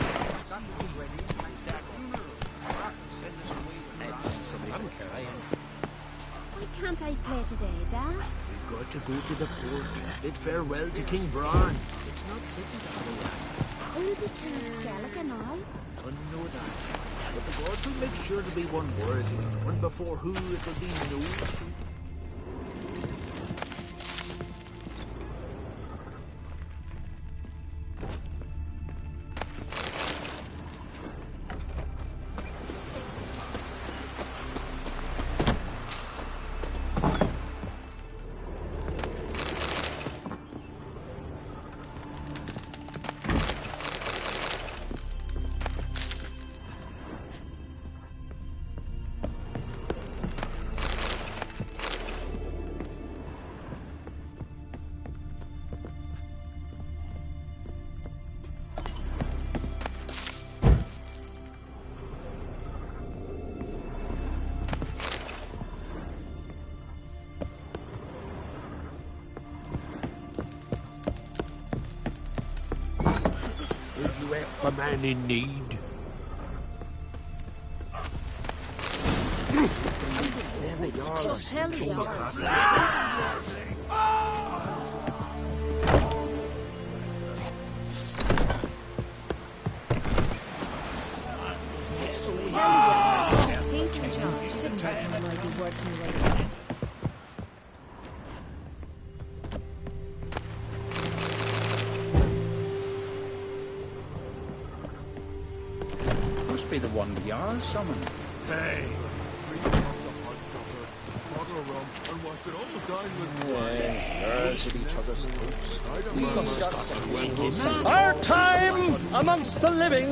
Why can't I play today, Dad? We've got to go to the port, bid farewell to King Bran. It's not fitted that way. Who'll be King of Skellig and I? I know that. But the gods will make sure to be one worthy, one before who it'll be no issue. A man in need. Just tell me He's in charge. Didn't recognize he worked from the way. Must be the one the Jarl summoned. Hey! 3 drops of hot stopper, bottle of rum, and washed it all down with wine. Girls at each other's throats. Our time amongst the living!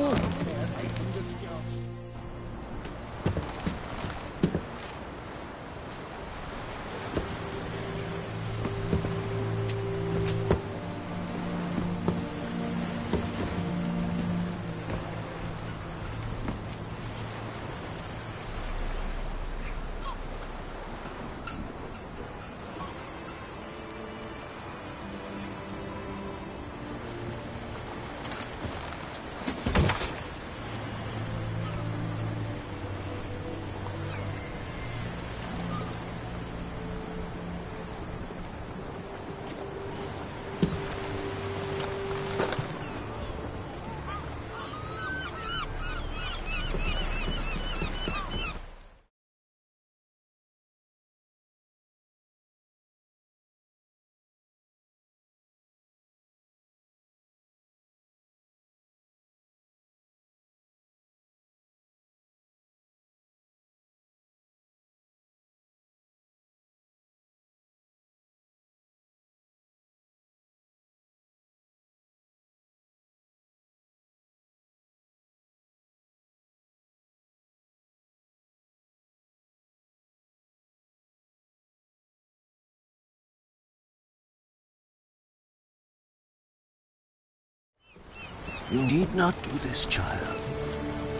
You need not do this, child.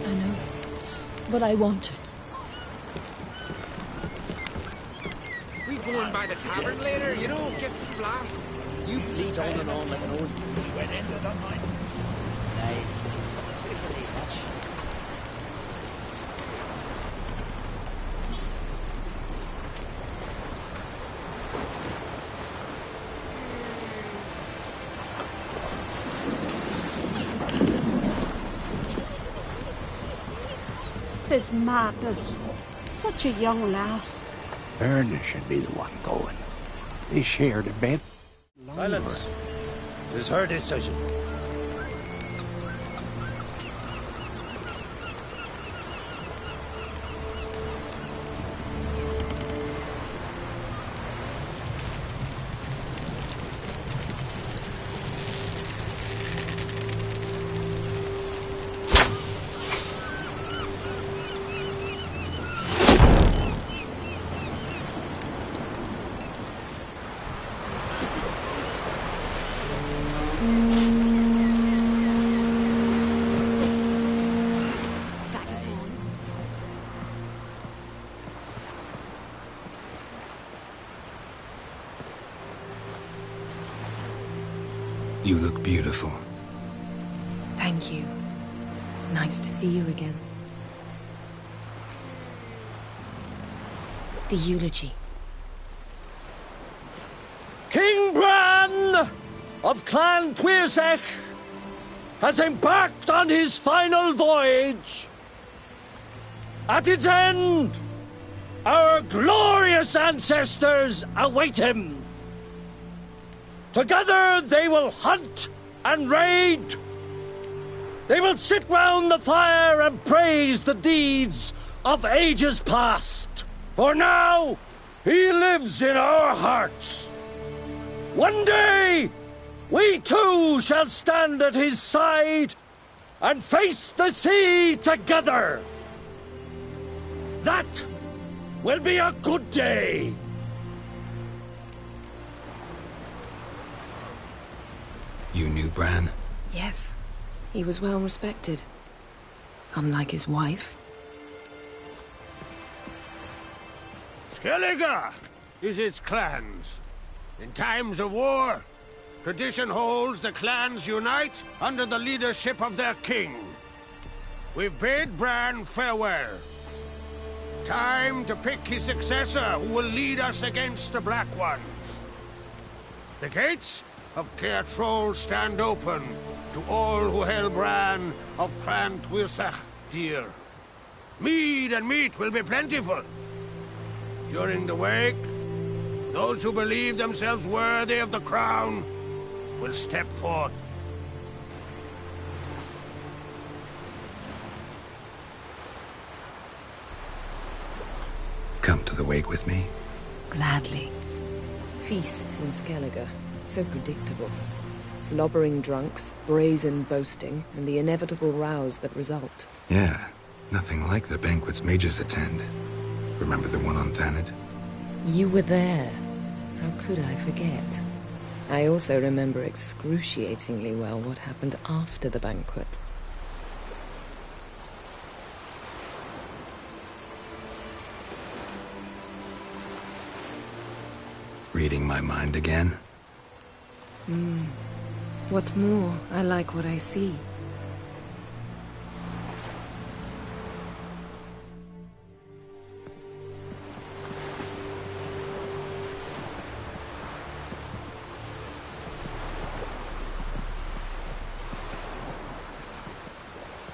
I know, but I want to. We going by the tavern later, you know, get splashed. You bleed on and on like an old... We went into the mountains. Nice. Pretty much. Tis madness. Such a young lass. Erna should be the one going. They shared a bed. Silence. It is her decision. You look beautiful. Thank you. Nice to see you again. The eulogy. of Clan Tuirsech has embarked on his final voyage. At its end, our glorious ancestors await him. Together they will hunt and raid. They will sit round the fire and praise the deeds of ages past. For now, he lives in our hearts. One day, we too shall stand at his side and face the sea together. That will be a good day. You knew Bran? Yes. He was well respected. Unlike his wife. Skellige is its clans. In times of war, tradition holds the clans unite under the leadership of their king. We've bid Bran farewell. Time to pick his successor who will lead us against the Black Ones. The gates of Caer Troll stand open to all who held Bran of Clan Tuirsech dear. Mead and meat will be plentiful. During the wake, those who believe themselves worthy of the crown will step forth. Come to the wake with me? Gladly. Feasts in Skellige, so predictable. Slobbering drunks, brazen boasting, and the inevitable rows that result. Yeah, nothing like the banquets mages attend. Remember the one on Thanedd? You were there. How could I forget? I also remember excruciatingly well what happened after the banquet. Reading my mind again? What's more, I like what I see.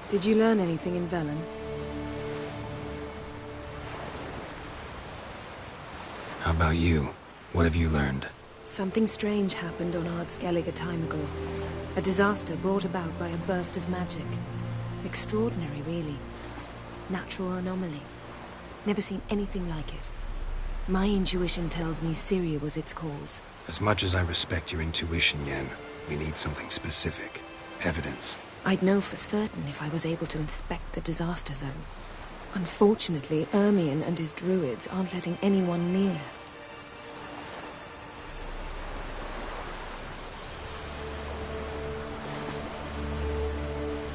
Did you learn anything in Velen? How about you? What have you learned? Something strange happened on Ard Skellige a time ago. A disaster brought about by a burst of magic. Extraordinary, really. Natural anomaly. Never seen anything like it. My intuition tells me Syria was its cause. As much as I respect your intuition, Yen, we need something specific. Evidence. I'd know for certain if I was able to inspect the disaster zone. Unfortunately, Ermion and his druids aren't letting anyone near.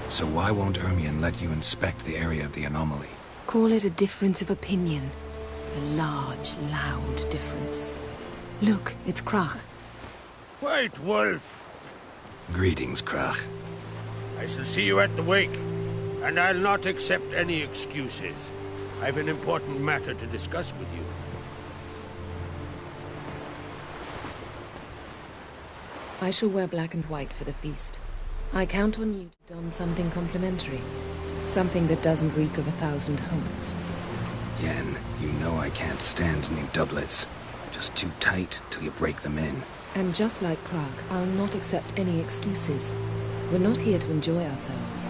So why won't Ermion let you inspect the area of the anomaly? Call it a difference of opinion. A large, loud difference. Look, it's Krach. White Wolf! Greetings, Krach. I shall see you at the wake, and I'll not accept any excuses. I've an important matter to discuss with you. I shall wear black and white for the feast. I count on you to don something complimentary. Something that doesn't reek of 1,000 hunts. Yen, you know I can't stand new doublets. Just too tight till you break them in. And just like Krach, I'll not accept any excuses. We're not here to enjoy ourselves.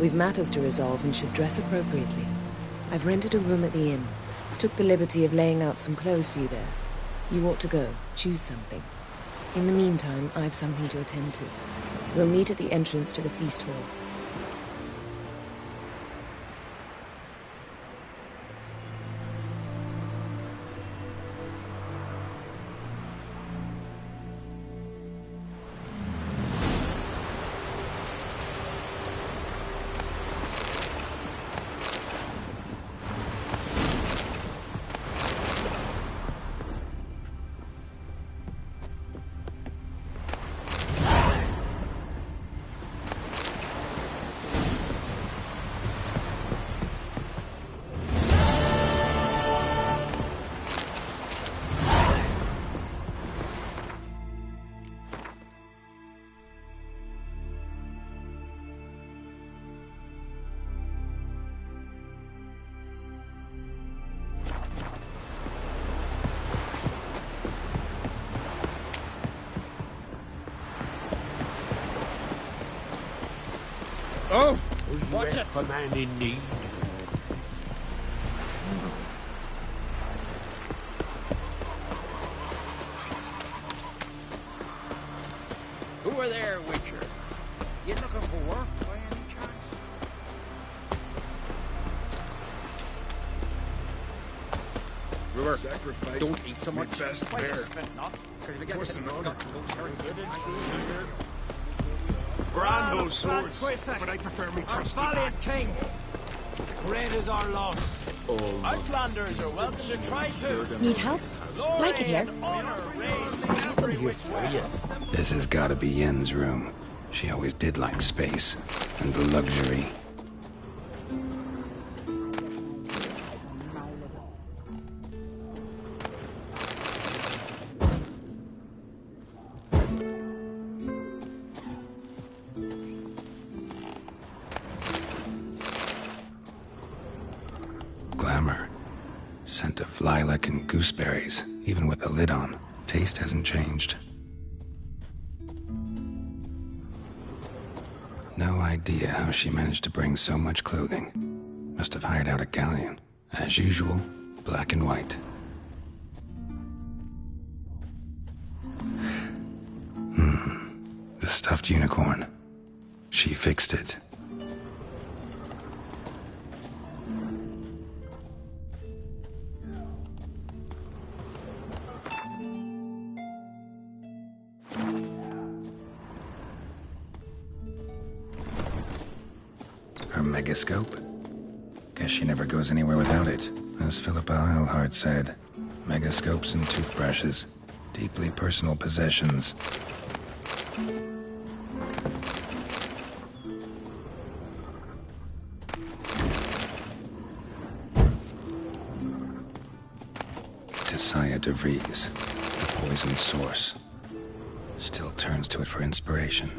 We've matters to resolve and should dress appropriately. I've rented a room at the inn. Took the liberty of laying out some clothes for you there. You ought to go. Choose something. In the meantime, I've something to attend to. We'll meet at the entrance to the feast hall. Oh! Watch it! For man in need. Who are there, Witcher? You looking for work by any chance? Brewer, Sacrifice don't eat so my much. best Wait a bear. spit not. Because if you get What's hit an in the honor? gut, you don't carry good. Brand those Stand swords, quick, but I prefer me Our trusty valiant axe. king. Great is our loss. Outlanders are welcome to try too. Need help? Like it here. Honor reigns every which way. This has gotta be Yen's room. She always did like space and the luxury. Glamour. Scent of lilac and gooseberries, even with the lid on. Taste hasn't changed. No idea how she managed to bring so much clothing. Must have hired out a galleon. As usual, black and white. The stuffed unicorn. She fixed it. Her megascope? Guess she never goes anywhere without it. As Philippa Eilhart said, megascopes and toothbrushes. Deeply personal possessions. Tisaya DeVries, the poison source. Still turns to it for inspiration.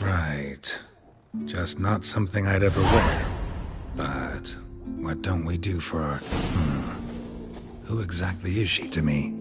Right. Just not something I'd ever wear. But what don't we do for our... Who exactly is she to me?